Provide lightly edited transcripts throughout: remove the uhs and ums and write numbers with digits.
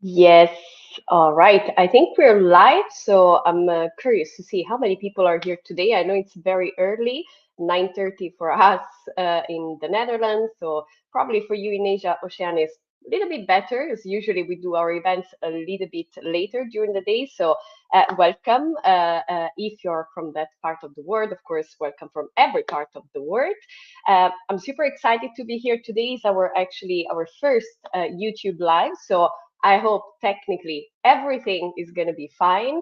Yes, all right. I think we're live, so I'm curious to see how many people are here today. I know it's very early, 9:30 for us in the Netherlands, so probably for you in Asia, Oceania is a little bit better, as usually we do our events a little bit later during the day. So welcome. If you're from that part of the world, of course, welcome from every part of the world. I'm super excited to be here today. It's our first YouTube live, so I hope technically everything is going to be fine.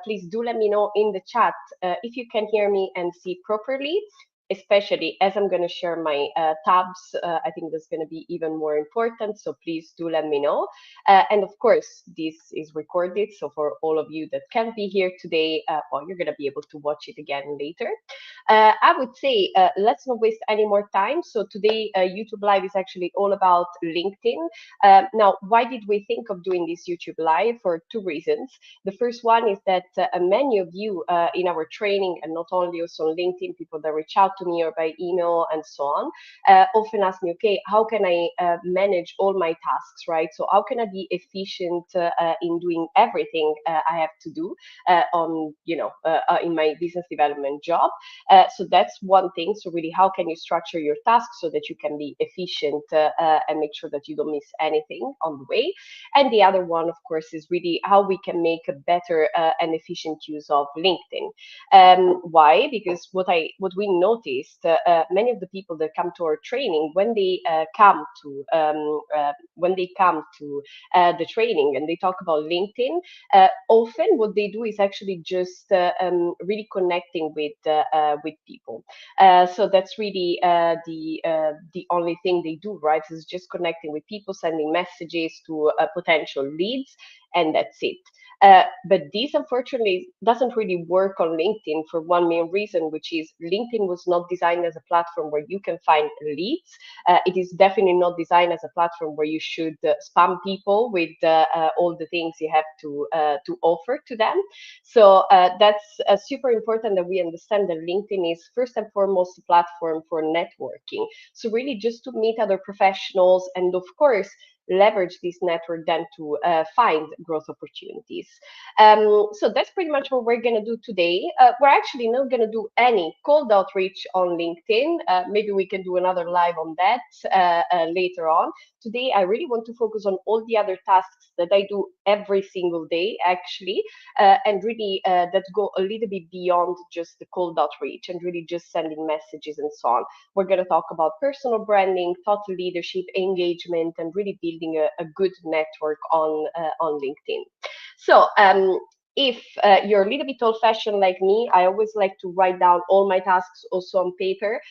Please do let me know in the chat if you can hear me and see properly, especially as I'm going to share my tabs. I think that's going to be even more important. So please do let me know. And of course, this is recorded. So for all of you that can't be here today, well, you're going to be able to watch it again later. I would say let's not waste any more time. So today, YouTube Live is actually all about LinkedIn. Now, why did we think of doing this YouTube Live? For two reasons. The first one is that many of you in our training, and not only also on LinkedIn, people that reach out to me or by email and so on, often ask me, okay, how can I manage all my tasks, right? So how can I be efficient in doing everything I have to do in my business development job? So that's one thing. So really, how can you structure your tasks so that you can be efficient and make sure that you don't miss anything on the way? And the other one, of course, is really how we can make a better and efficient use of LinkedIn. Why? Because what we noticed, many of the people that come to our training, when they come to the training and they talk about LinkedIn, often what they do is actually just really connecting with people. So that's really the only thing they do, right? Is just connecting with people, sending messages to potential leads, and that's it. But this unfortunately doesn't really work on LinkedIn for one main reason, which is LinkedIn was not designed as a platform where you can find leads. It is definitely not designed as a platform where you should spam people with all the things you have to offer to them. So that's super important that we understand that LinkedIn is first and foremost a platform for networking. So really just to meet other professionals and of course leverage this network then to find growth opportunities. So that's pretty much what we're going to do today. We're actually not going to do any cold outreach on LinkedIn. Maybe we can do another live on that later on. Today, I really want to focus on all the other tasks that I do every single day, actually, and really that go a little bit beyond just the cold outreach and really just sending messages and so on. We're going to talk about personal branding, thought leadership, engagement, and really building a good network on LinkedIn. So if you're a little bit old fashioned like me, I always like to write down all my tasks also on paper.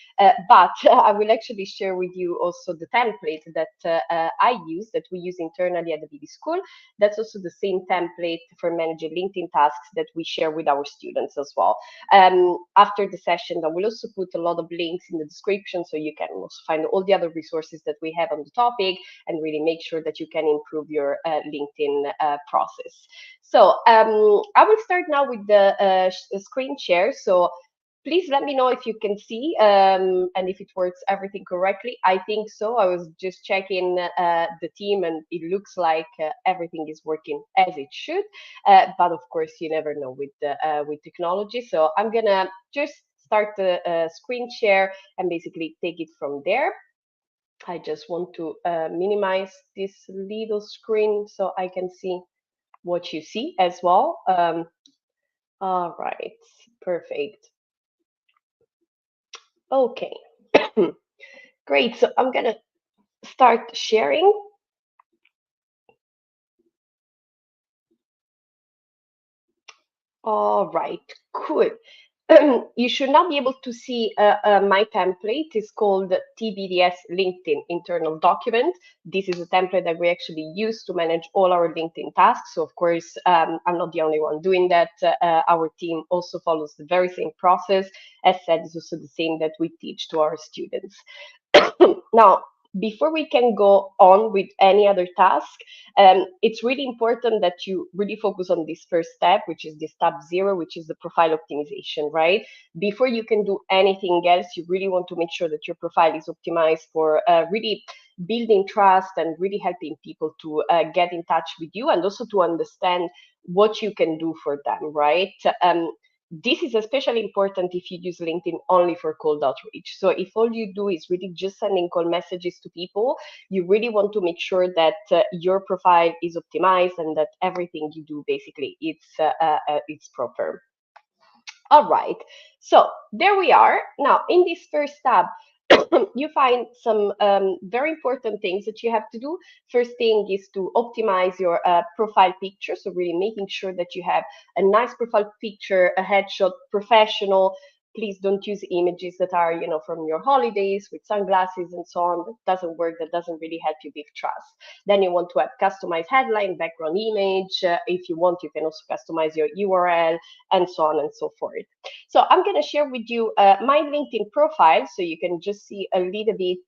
But I will actually share with you also the template that I use, that we use internally at the BB School. That's also the same template for managing LinkedIn tasks that we share with our students as well. After the session, I will also put a lot of links in the description so you can also find all the other resources that we have on the topic and really make sure that you can improve your LinkedIn process. So I will start now with the screen share. So please let me know if you can see and if it works everything correctly. I think so. I was just checking the team and it looks like everything is working as it should. But of course, you never know with technology. So I'm going to just start the screen share and basically take it from there. I just want to minimize this little screen so I can see what you see as well. All right, perfect. Okay, great. So I'm gonna start sharing. All right, cool. You should not be able to see my template. It's called TBDS LinkedIn internal document. This is a template that we actually use to manage all our LinkedIn tasks. So of course, I'm not the only one doing that. Our team also follows the very same process. As said, it's also the same that we teach to our students. Now, before we can go on with any other task, it's really important that you really focus on this first step, which is the step 0, which is the profile optimization, right? Before you can do anything else, you really want to make sure that your profile is optimized for really building trust and really helping people to get in touch with you, and also to understand what you can do for them, right? This is especially important if you use LinkedIn only for cold outreach. So if all you do is really just sending cold messages to people, you really want to make sure that your profile is optimized and that everything you do basically it's proper. All right, so there we are. Now, in this first tab, you find some very important things that you have to do. First thing is to optimize your profile picture. So really making sure that you have a nice profile picture, a headshot, professional. Please don't use images that are, from your holidays with sunglasses and so on. That doesn't work. That doesn't really help you build trust. Then you want to have customized headline, background image. If you want, you can also customize your URL and so on and so forth. So I'm going to share with you my LinkedIn profile, so you can just see a little bit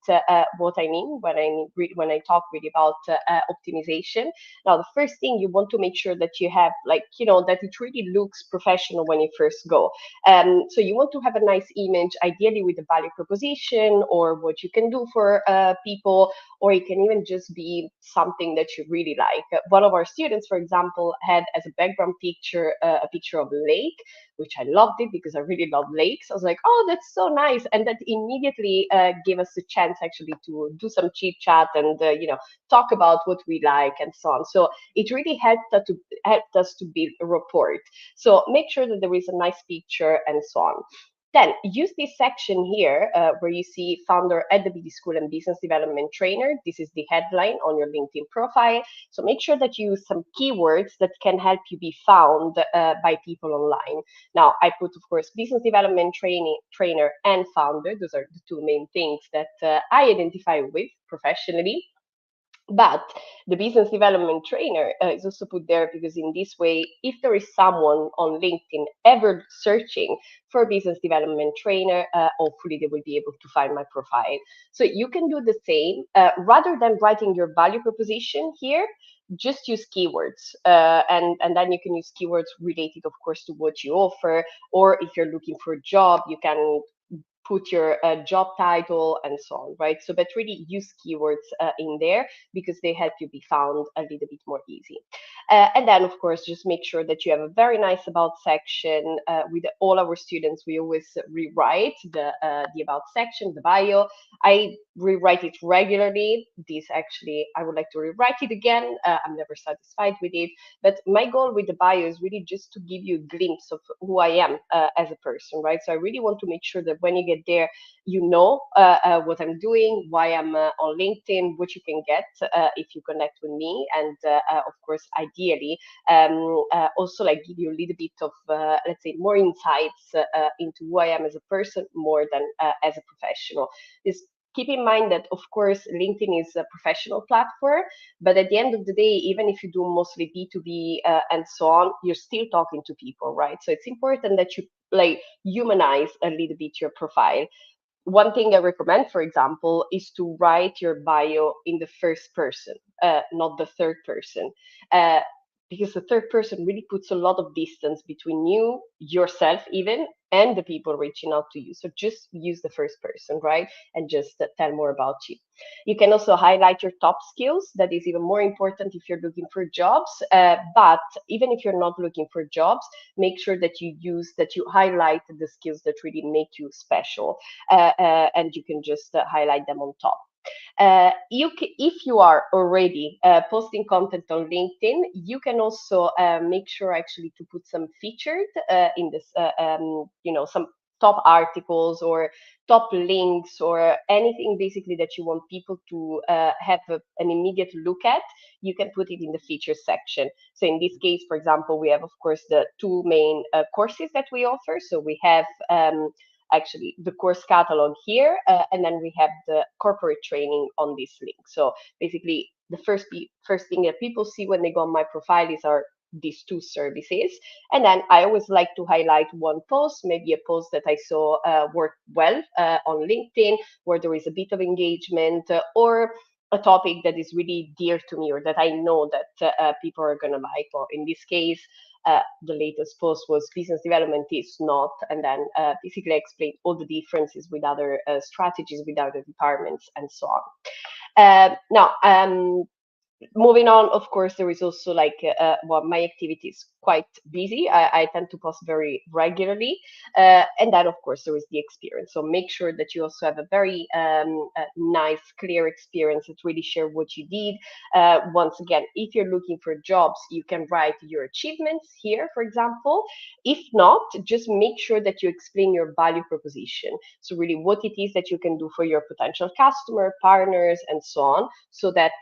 what I mean when I talk really about optimization. Now, the first thing you want to make sure that you have, that it really looks professional when you first go. So you want to have a nice image, ideally with a value proposition or what you can do for people, or it can even just be something that you really like. One of our students, for example, had as a background picture a picture of a lake, which I loved it because I really love lakes. I was like, oh, that's so nice. And that immediately gave us a chance actually to do some chit chat and, talk about what we like and so on. So it really helped us to build a rapport. So make sure that there is a nice picture and so on. Then use this section here where you see founder at the BD School and business development trainer. This is the headline on your LinkedIn profile. So make sure that you use some keywords that can help you be found by people online. Now, I put, of course, business development trainer and founder. Those are the two main things that I identify with professionally. But the business development trainer is also put there because in this way, if there is someone on LinkedIn ever searching for a business development trainer, hopefully they will be able to find my profile. So you can do the same. Rather than writing your value proposition here, just use keywords. And then you can use keywords related, of course, to what you offer. Or if you're looking for a job, you can put your job title and so on, right? So, but really use keywords in there because they help you be found a little bit more easy. And then, of course, just make sure that you have a very nice about section. With all our students, we always rewrite the about section, the bio. I rewrite it regularly. This actually, I would like to rewrite it again. I'm never satisfied with it. But my goal with the bio is really just to give you a glimpse of who I am as a person, right? So I really want to make sure that when you get there, you know what I'm doing, why I'm on LinkedIn, what you can get if you connect with me, and of course, ideally, also like give you a little bit of, let's say, more insights into who I am as a person more than as a professional. This Keep in mind that, of course, LinkedIn is a professional platform, but at the end of the day, even if you do mostly B2B and so on, you're still talking to people, right? So it's important that you like humanize a little bit your profile. One thing I recommend, for example, is to write your bio in the first person, not the third person. Uh, because the third person really puts a lot of distance between you, yourself, even, and the people reaching out to you. So just use the first person, right? And just tell more about you. You can also highlight your top skills. That is even more important if you're looking for jobs. But even if you're not looking for jobs, make sure that you highlight the skills that really make you special, and you can just highlight them on top. If you are already posting content on LinkedIn, you can also make sure actually to put some featured in this, some top articles or top links or anything basically that you want people to have an immediate look at. You can put it in the features section. So in this case, for example, we have, of course, the two main courses that we offer. So we have actually the course catalog here, and then we have the corporate training on this link. So basically, the first thing that people see when they go on my profile is our these two services. And then I always like to highlight one post, maybe a post that I saw work well on LinkedIn, where there is a bit of engagement, or a topic that is really dear to me, or that I know that people are going to like. Or in this case, the latest post was business development is not, and then basically I explained all the differences with other strategies, with other departments, and so on. Now, moving on, of course, there is also like, well, my activity is quite busy. I tend to post very regularly. And then, of course, there is the experience. So make sure that you also have a very nice, clear experience that really share what you did. Once again, if you're looking for jobs, you can write your achievements here, for example. If not, just make sure that you explain your value proposition. So really what it is that you can do for your potential customer, partners, and so on, so that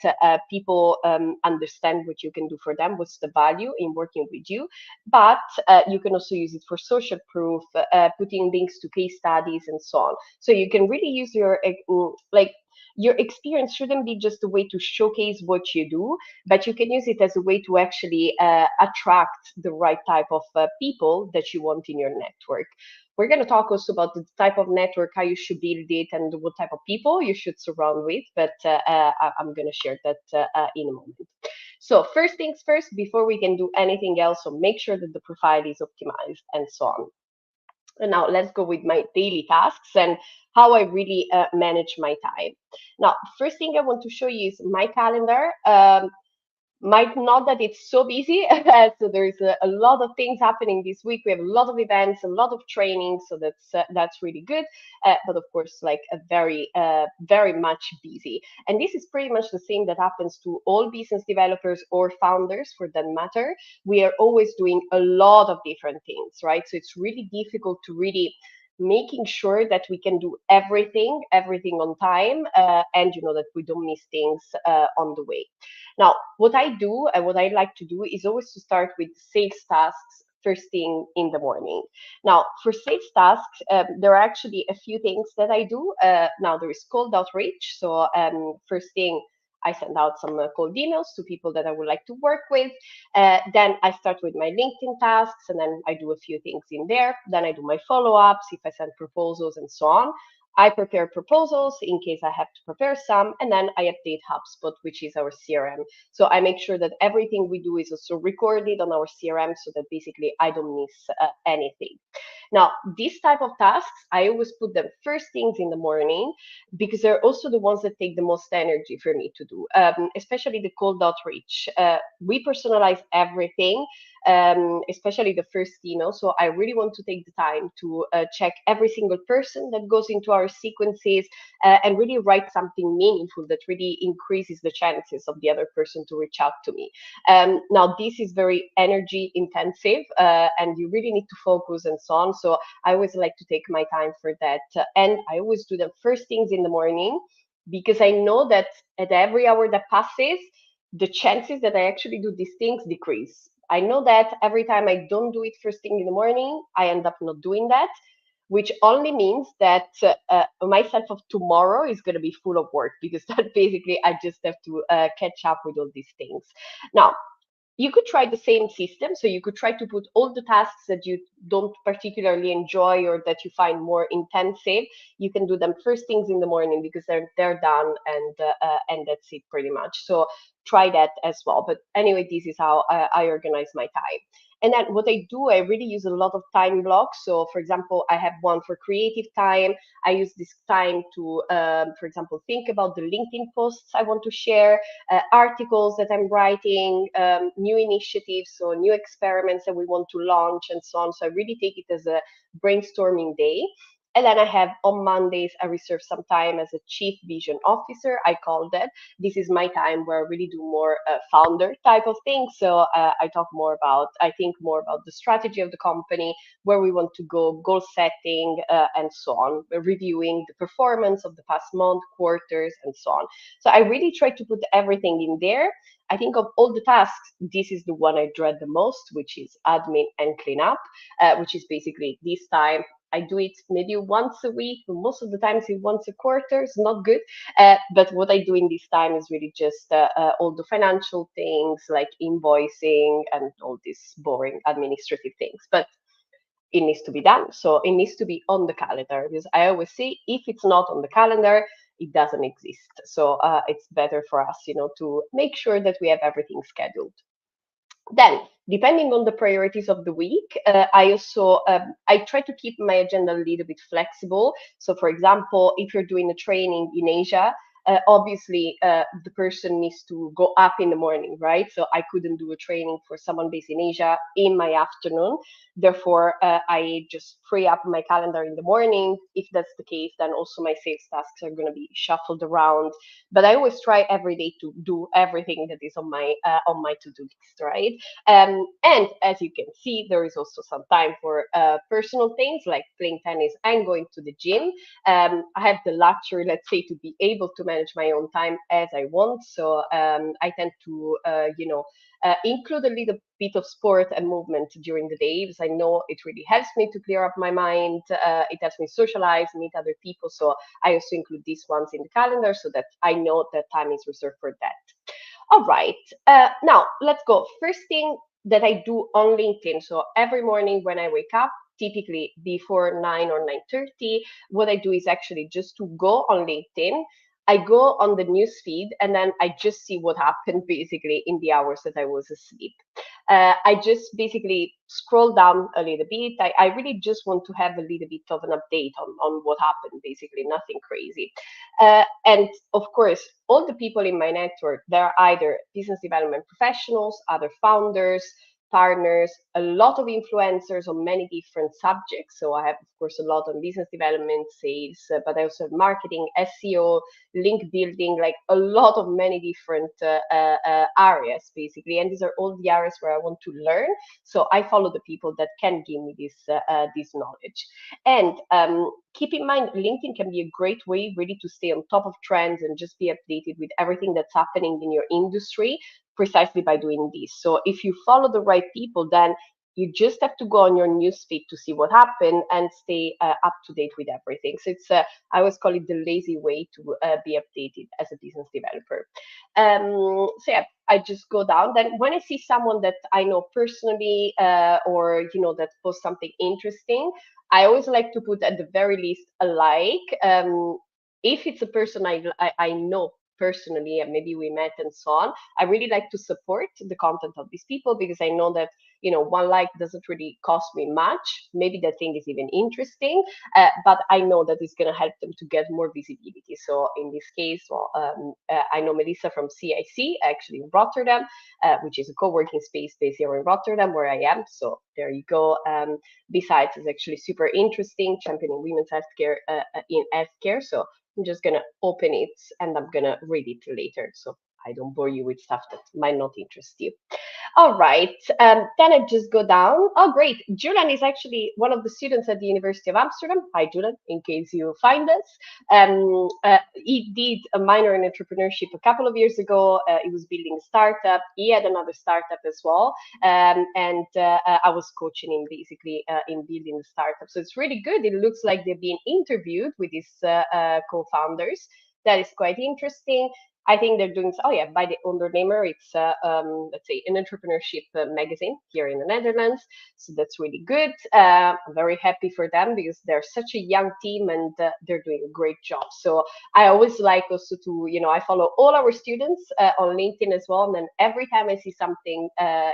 people understand what you can do for them, what's the value in working with you. But you can also use it for social proof, putting links to case studies and so on. So you can really use your like, your experience shouldn't be just a way to showcase what you do, but you can use it as a way to actually attract the right type of people that you want in your network. We're going to talk also about the type of network, how you should build it, and what type of people you should surround with. But I'm going to share that in a moment. So first things first, before we can do anything else, so make sure that the profile is optimized and so on. And now let's go with my daily tasks and how I really manage my time. Now, first thing I want to show you is my calendar. Might not that it's so busy. So there's a lot of things happening this week. We have a lot of events, a lot of training, so that's really good. But of course, like a very much busy. And this is pretty much the same that happens to all business developers or founders, for that matter. We are always doing a lot of different things, right? So it's really difficult to really making sure that we can do everything on time, and that we don't miss things on the way. Now, what I do and what I like to do is always to start with sales tasks first thing in the morning. Now, for sales tasks, there are actually a few things that I do. Now, there is cold outreach. So first thing, I send out some cold emails to people that I would like to work with. Then I start with my LinkedIn tasks, and then I do a few things in there. Then I do my follow-ups, if I send proposals and so on. I prepare proposals in case I have to prepare some, and then I update HubSpot, which is our CRM. So I make sure that everything we do is also recorded on our CRM, so that basically I don't miss anything. Now, these type of tasks, I always put them first things in the morning, because they're also the ones that take the most energy for me to do, especially the cold outreach. We personalize everything, especially the first email. So I really want to take the time to check every single person that goes into our sequences, and really write something meaningful that really increases the chances of the other person to reach out to me. Now, this is very energy intensive, and you really need to focus and so on. So I always like to take my time for that. And I always do the first things in the morning, because I know that at every hour that passes, the chances that I actually do these things decrease. I know that every time I don't do it first thing in the morning, I end up not doing that, which only means that myself of tomorrow is going to be full of work, because that basically I just have to catch up with all these things. Now, you could try the same system. So you could try to put all the tasks that you don't particularly enjoy or that you find more intensive. You can do them first things in the morning, because they're done, and that's it pretty much. So try that as well. But anyway, this is how I organize my time. And then what I do, I really use a lot of time blocks. So for example, I have one for creative time. I use this time to, for example, think about the LinkedIn posts I want to share, articles that I'm writing, new initiatives, so new experiments that we want to launch, and so on. So I really take it as a brainstorming day. And then I have on Mondays, I reserve some time as a chief vision officer, I call that. This is my time where I really do more founder type of things. So I talk more about, I think more about the strategy of the company, where we want to go, goal setting, and so on, reviewing the performance of the past month, quarters, and so on. So I really try to put everything in there. I think of all the tasks, this is the one I dread the most, which is admin and cleanup, which is basically this time I do it maybe once a week, but most of the times it's once a quarter. It's not good. But what I do in this time is really just all the financial things like invoicing and all these boring administrative things. But it needs to be done. So it needs to be on the calendar because I always say if it's not on the calendar, it doesn't exist. So it's better for us, to make sure that we have everything scheduled. Then, depending on the priorities of the week, I also I try to keep my agenda a little bit flexible. So, for example, if you're doing a training in Asia, obviously the person needs to go up in the morning, right? So I couldn't do a training for someone based in Asia in my afternoon. Therefore, I just free up my calendar in the morning. If that's the case, then also my sales tasks are going to be shuffled around. But I always try every day to do everything that is on my to-do list, right? And as you can see, there is also some time for personal things like playing tennis and going to the gym. I have the luxury, let's say, to be able to manage my own time as I want. So I tend to, include a little bit of sport and movement during the day because I know it really helps me to clear up my mind. It helps me socialize, meet other people. So I also include these ones in the calendar so that I know that time is reserved for that. All right. Now let's go. First thing that I do on LinkedIn. So every morning when I wake up, typically before 9 or 9:30, what I do is actually just to go on LinkedIn. I go on the news feed and then I just see what happened basically in the hours that I was asleep. I just basically scroll down a little bit. I really just want to have a little bit of an update on what happened, basically, nothing crazy. And of course, all the people in my network, they're either business development professionals, other founders, partners, a lot of influencers on many different subjects. So I have, of course, a lot on business development, sales, but I also have marketing, SEO, link building, like a lot of many different areas, basically. And these are all the areas where I want to learn. So I follow the people that can give me this knowledge. And keep in mind, LinkedIn can be a great way really to stay on top of trends and just be updated with everything that's happening in your industry precisely by doing this. So if you follow the right people, then you just have to go on your newsfeed to see what happened and stay up to date with everything. So it's I always call it the lazy way to be updated as a business developer. So yeah, I just go down. Then when I see someone that I know personally or that posts something interesting, I always like to put at the very least a like. If it's a person I know personally and maybe we met and so on, I really like to support the content of these people because I know that one like doesn't really cost me much. Maybe the thing is even interesting, but I know that it's going to help them to get more visibility. So in this case, well, I know Melissa from CIC, actually in Rotterdam, which is a co-working space based here in Rotterdam where I am. So there you go. Besides, it's actually super interesting, championing women's healthcare in healthcare. So I'm just gonna open it and I'm gonna read it later. So I don't bore you with stuff that might not interest you. All right. Then I just go down. Oh, great. Julian is actually one of the students at the University of Amsterdam. Hi, Julian, in case you find us. He did a minor in entrepreneurship a couple of years ago. He was building a startup. He had another startup as well. And I was coaching him basically in building the startup. So it's really good. It looks like they've been interviewed with his co-founders. That is quite interesting. I think they're doing, oh yeah, by the Ondernemer, it's, let's say, an entrepreneurship magazine here in the Netherlands. So that's really good. I'm very happy for them because they're such a young team and they're doing a great job. So I always like also to, I follow all our students on LinkedIn as well. And then every time I see something, a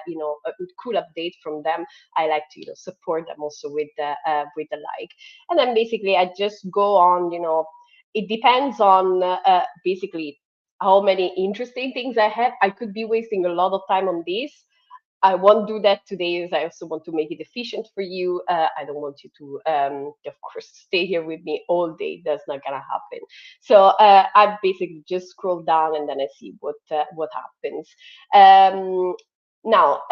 cool update from them, I like to, support them also with the like. And then basically I just go on, it depends on basically how many interesting things I have. I could be wasting a lot of time on this. I won't do that today as I also want to make it efficient for you. I don't want you to, of course, stay here with me all day. That's not gonna happen. So I basically just scroll down and then I see what happens. Now,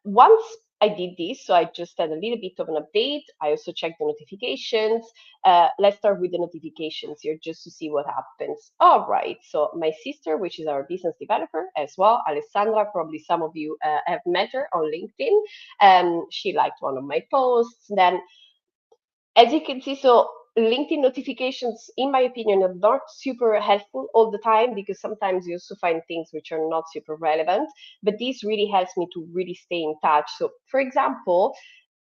once I did this, so I just had a little bit of an update. I also checked the notifications. Let's start with the notifications here just to see what happens. All right, so my sister, which is our business developer as well, Alessandra, probably some of you have met her on LinkedIn. She liked one of my posts. Then As you can see, so LinkedIn notifications, in my opinion, are not super helpful all the time because sometimes you also find things which are not super relevant. But this really helps me to really stay in touch. So, for example,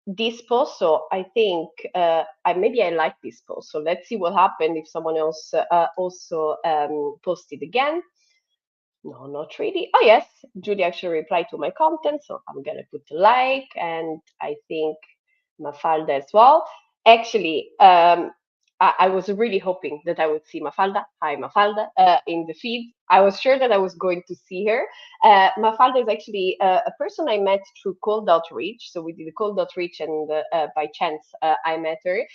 this post, so I think maybe I like this post. So let's see what happened if someone else also posted again. No, not really. Oh, yes, Julie actually replied to my content, so I'm gonna put a like, and I think Mafalda as well. Actually, I was really hoping that I would see Mafalda. Hi, Mafalda, in the feed. I was sure that I was going to see her. Mafalda is actually a person I met through cold outreach. So we did a cold outreach, and by chance, I met her.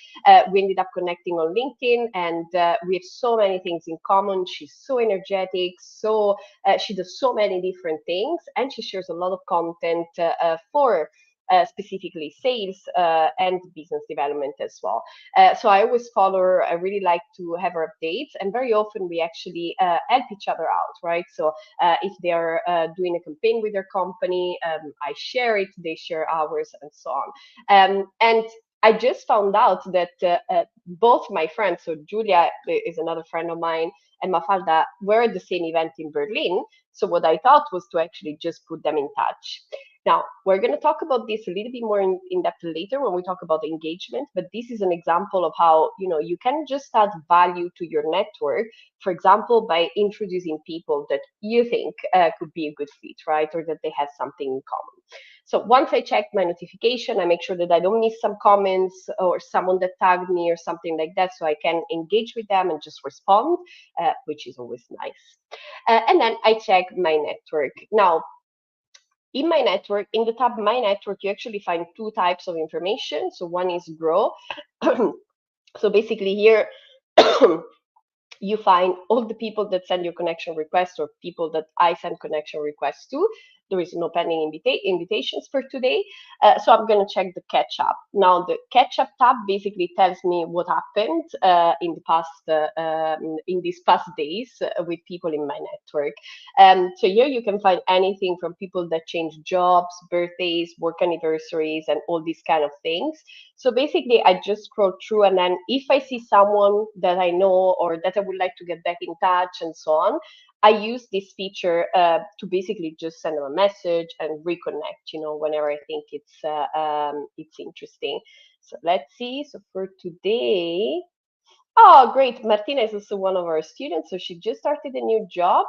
We ended up connecting on LinkedIn, and we have so many things in common. She's so energetic, so she does so many different things, and she shares a lot of content for specifically sales and business development as well. So I always follow her. I really like to have her updates, and very often we actually help each other out, right? So if they are doing a campaign with their company, I share it, they share ours, and so on. And I just found out that both my friends, so Julia is another friend of mine, and Mafalda were at the same event in Berlin. So what I thought was to actually just put them in touch. Now, we're going to talk about this a little bit more in depth later when we talk about engagement, but this is an example of how, you can just add value to your network, for example, by introducing people that you think could be a good fit, right? Or that they have something in common. So once I check my notification, I make sure that I don't miss some comments or someone that tagged me or something like that, so I can engage with them and just respond, which is always nice. And then I check my network. Now, in my network, in the tab My Network, you actually find two types of information. So one is Grow. So basically here, you find all the people that send you connection requests or people that I send connection requests to. There is no pending invitations for today. So I'm going to check the catch up. Now, the catch up tab basically tells me what happened in these past days with people in my network. So here you can find anything from people that change jobs, birthdays, work anniversaries, and all these kind of things. So basically, I just scroll through, and then if I see someone that I know or that I would like to get back in touch and so on, I use this feature to basically just send them a message and reconnect, whenever I think it's interesting. So let's see. So for today, oh, great. Martina is also one of our students. So she just started a new job.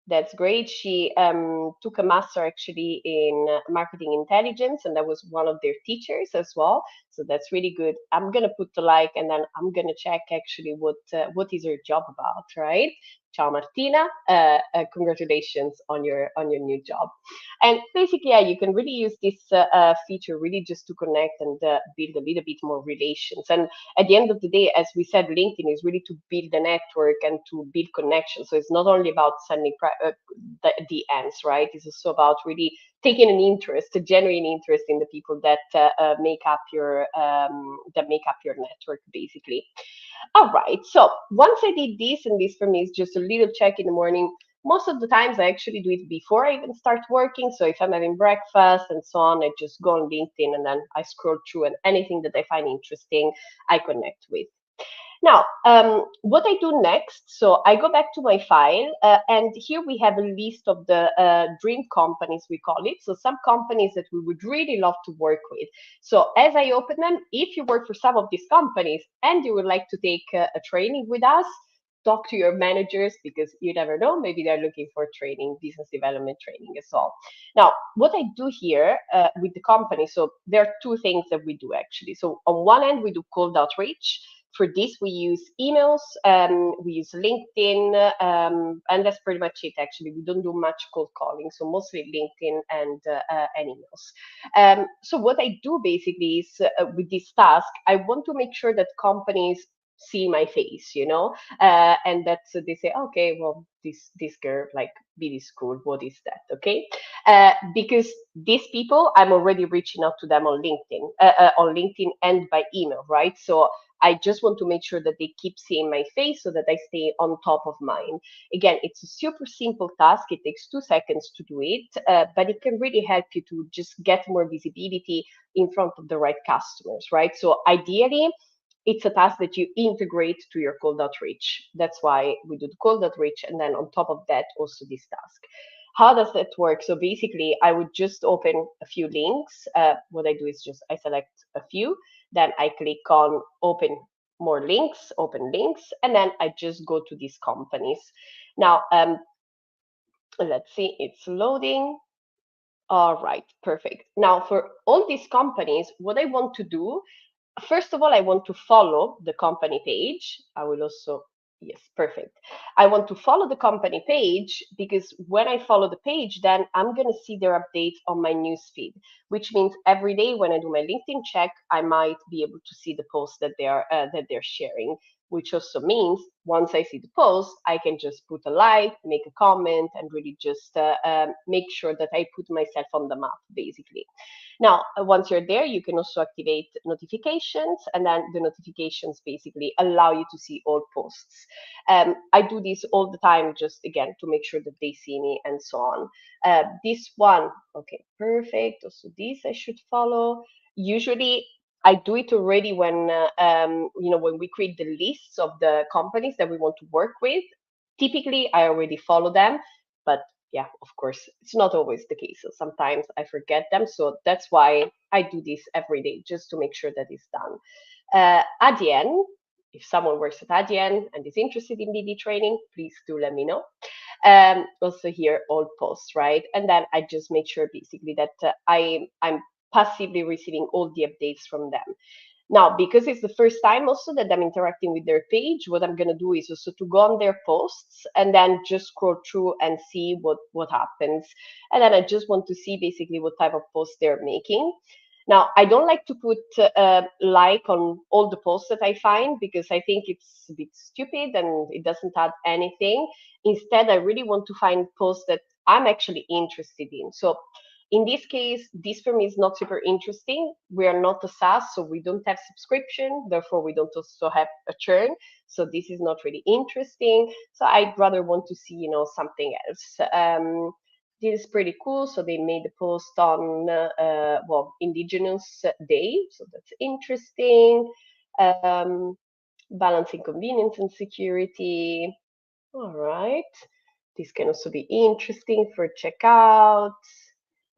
That's great. She took a master actually in marketing intelligence, and that was one of their teachers as well. So that's really good. I'm gonna put the like, and then I'm gonna check actually what is her job about, right? Ciao Martina, congratulations on your new job. And basically, yeah, you can really use this feature really just to connect and build a little bit more relations. And at the end of the day, as we said, LinkedIn is really to build a network and to build connections. So it's not only about sending DMs, right? It's also about really taking an interest, a genuine interest in the people that make up your network, basically. All right. So once I did this, and this for me is just a little check in the morning. Most of the times I actually do it before I even start working. So if I'm having breakfast and so on, I just go on LinkedIn and then I scroll through, and anything that I find interesting, I connect with. Now, what I do next, so I go back to my file, and here we have a list of the dream companies, we call it. So some companies that we would really love to work with. So as I open them, if you work for some of these companies and you would like to take a training with us, talk to your managers, because you never know, maybe they're looking for training, business development training as well. Now, what I do here with the company, so there are two things that we do actually. So on one end, we do cold outreach. For this, we use emails, we use LinkedIn, and that's pretty much it. Actually, we don't do much cold calling, so mostly LinkedIn and emails. So what I do basically is with this task, I want to make sure that companies see my face, and that's they say, okay, well, this girl like BD school, what is that? Okay, because these people, I'm already reaching out to them on LinkedIn and by email, right? So I just want to make sure that they keep seeing my face so that I stay on top of mind. Again, it's a super simple task. It takes 2 seconds to do it, but it can really help you to just get more visibility in front of the right customers, right? So ideally, it's a task that you integrate to your cold outreach. That's why we do the cold outreach, and then on top of that, also this task. How does that work? So basically, I would just open a few links. What I do is just I select a few, then I click on open more links, open links, and then I just go to these companies. Now, let's see, it's loading. All right, perfect. Now, for all these companies, what I want to do, first of all, I want to follow the company page. I will also, yes, perfect. I want to follow the company page because when I follow the page, then I'm going to see their updates on my news feed, which means every day when I do my LinkedIn check, I might be able to see the posts that they're sharing. Which also means once I see the post, I can just put a like, make a comment, and really just make sure that I put myself on the map, basically. Now, once you're there, you can also activate notifications, and then the notifications basically allow you to see all posts. I do this all the time, just again to make sure that they see me and so on. This one, okay, perfect. Also, this I should follow. Usually, I do it already when when we create the lists of the companies that we want to work with. Typically, I already follow them, but yeah, of course, it's not always the case. So sometimes I forget them. So that's why I do this every day, just to make sure that it's done. Adyen, if someone works at Adyen and is interested in BD training, please do let me know. Also here, all posts, right? And then I just make sure basically that I'm passively receiving all the updates from them. Now, because it's the first time also that I'm interacting with their page, what I'm going to do is also to go on their posts and then just scroll through and see what happens. And then I just want to see basically what type of posts they're making. Now, I don't like to put like on all the posts that I find because I think it's a bit stupid and it doesn't add anything. Instead, I really want to find posts that I'm actually interested in. So in this case, this for me is not super interesting. We are not a SaaS, so we don't have subscription. Therefore, we don't also have a churn. So this is not really interesting. So I'd rather want to see, something else. This is pretty cool. So they made a post on, Indigenous Day. So that's interesting. Um, Balancing convenience and security. All right. This can also be interesting for checkout.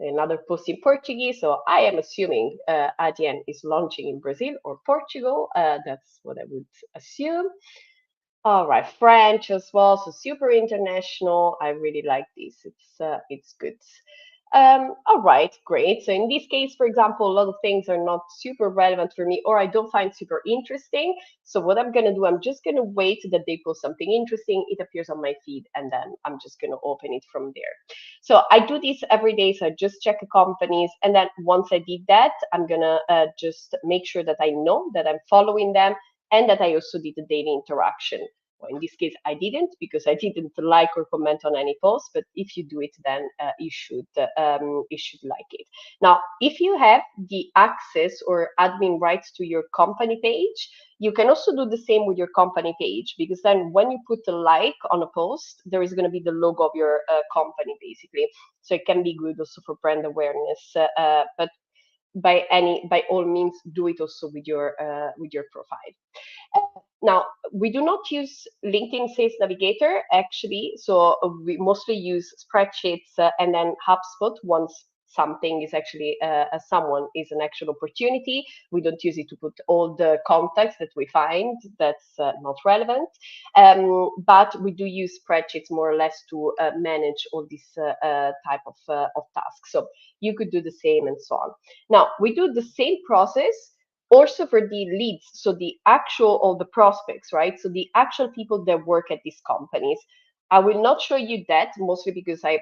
Another post in Portuguese. So I am assuming Adyen is launching in Brazil or Portugal. That's what I would assume. All right, French as well, so super international. I really like this. It's good. All right, great. So in this case, for example, a lot of things are not super relevant for me, or I don't find super interesting. So what I'm gonna do, I'm just gonna wait that they post something interesting. It appears on my feed, and then I'm just gonna open it from there. So I do this every day. So I just check the companies, and then once I did that, I'm gonna just make sure that I know that I'm following them and that I also did a daily interaction. Well, in this case, I didn't because I didn't like or comment on any post. But if you do it, then you should like it. Now, if you have the access or admin rights to your company page, you can also do the same with your company page because then when you put a like on a post, there is going to be the logo of your company basically. So it can be good also for brand awareness. But by all means, do it also with your profile. Now, we do not use LinkedIn Sales Navigator actually, so we mostly use spreadsheets and then HubSpot once something is actually someone is an actual opportunity. We don't use it to put all the contacts that we find. That's not relevant. But we do use spreadsheets more or less to manage all this type of tasks. So you could do the same and so on. Now, we do the same process also for the leads, so the actual or the prospects, right? So the actual people that work at these companies. I will not show you that mostly because I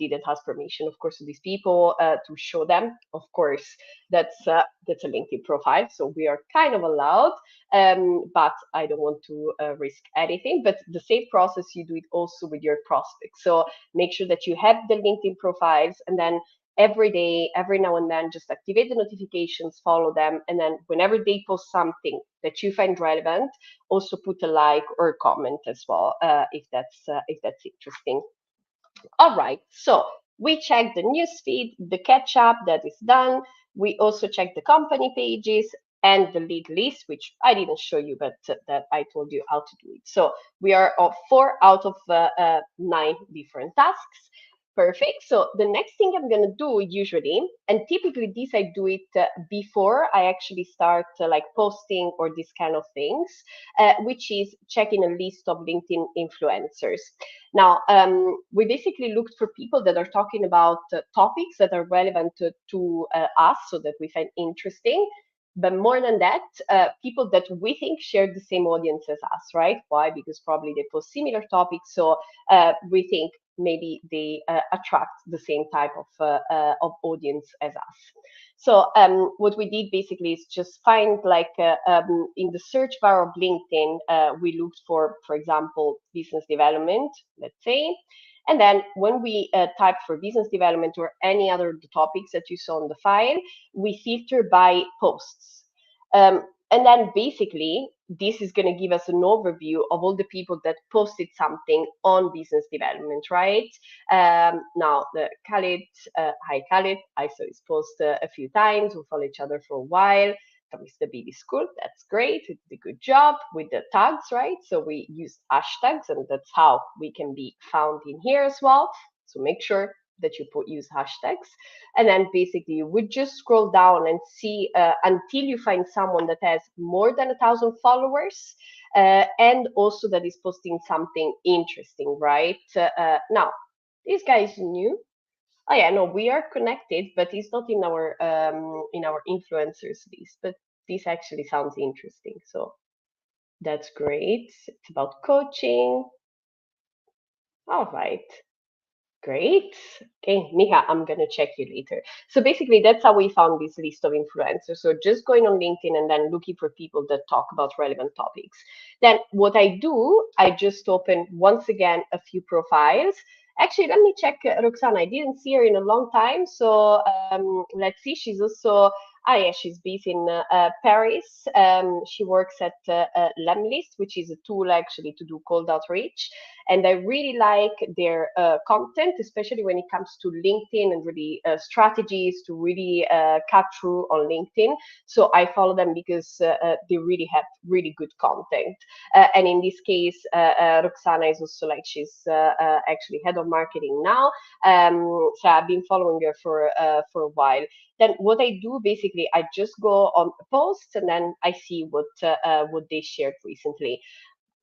didn't ask permission, of course, to these people to show them. Of course, that's a LinkedIn profile, so we are kind of allowed, but I don't want to risk anything. But the same process, you do it also with your prospects. So make sure that you have the LinkedIn profiles, and then every day, every now and then, just activate the notifications, follow them, and then whenever they post something that you find relevant, also put a like or a comment as well if that's interesting. All right, so we check the newsfeed, the catch up that is done. We also check the company pages. and the lead list, which I didn't show you, but that I told you how to do it. So we are of 4 out of 9 different tasks. Perfect. So the next thing I'm going to do usually, and typically this I do it before I actually start like posting or this kind of things, which is checking a list of LinkedIn influencers. Now, we basically looked for people that are talking about topics that are relevant to us, so that we find interesting. But more than that, people that we think share the same audience as us, right? Why? Because probably they post similar topics, so we think maybe they attract the same type of audience as us. So what we did basically is just find like in the search bar of LinkedIn, we looked for example, business development, let's say. And then when we type for business development or any other topics that you saw on the file, we filter by posts. And then basically, this is going to give us an overview of all the people that posted something on business development, right? Now, the Khalid, hi Khalid, I saw his post a few times. We follow each other for a while. Comes the BB School, that's great. We did a good job with the tags, right? So we use hashtags, and that's how we can be found in here as well. So make sure that you use hashtags. And then basically you would just scroll down and see until you find someone that has more than 1,000 followers and also that is posting something interesting, right? Now, this guy is new. Oh yeah, no, we are connected, but he's not in our influencers list. But this actually sounds interesting, so that's great. It's about coaching. All right. Great. Okay, Nika, I'm gonna check you later. So basically, that's how we found this list of influencers. So just going on LinkedIn and then looking for people that talk about relevant topics. Then what I do, I just open once again a few profiles. Actually, let me check Roxana. I didn't see her in a long time. So let's see. She's also, ah, yeah, she's based in Paris. She works at Lemlist, which is a tool actually to do cold outreach. And I really like their content, especially when it comes to LinkedIn and really strategies to really cut through on LinkedIn. So I follow them because they really have really good content. And in this case, Roxana is also like she's actually head of marketing now. So I've been following her for a while. Then what I do basically, I just go on a post and then I see what they shared recently.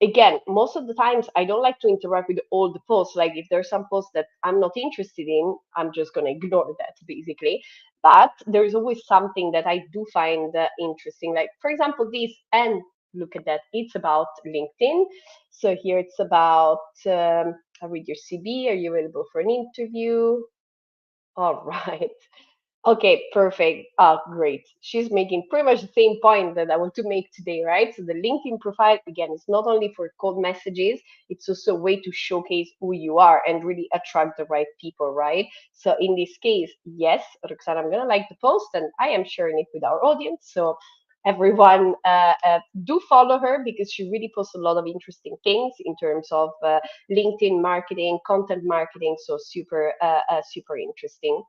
Again, most of the times I don't like to interact with all the posts. Like if there's some posts that I'm not interested in, I'm just going to ignore that basically. But there is always something that I do find interesting. Like for example, this, and look at that, it's about LinkedIn. So here it's about, I read your CV. Are you available for an interview? All right. Okay, perfect. Great. She's making pretty much the same point that I want to make today, right? So the LinkedIn profile, again, is not only for cold messages, it's also a way to showcase who you are and really attract the right people, right? So in this case, yes, Roxana, I'm gonna like the post and I am sharing it with our audience. So everyone do follow her because she really posts a lot of interesting things in terms of LinkedIn marketing, content marketing. So super interesting.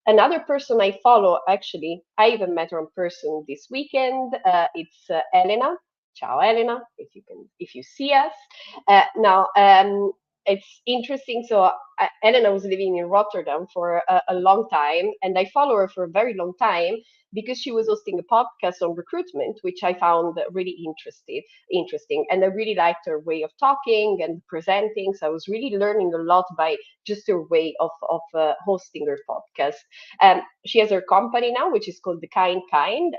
Another person I follow, actually, I even met her in person this weekend. It's Elena. Ciao, Elena, if you see us. Now, it's interesting. So, Elena was living in Rotterdam for a long time, and I follow her for a very long time because she was hosting a podcast on recruitment, which I found really interesting. And I really liked her way of talking and presenting. So I was really learning a lot by just her way of hosting her podcast. She has her company now, which is called The Kind,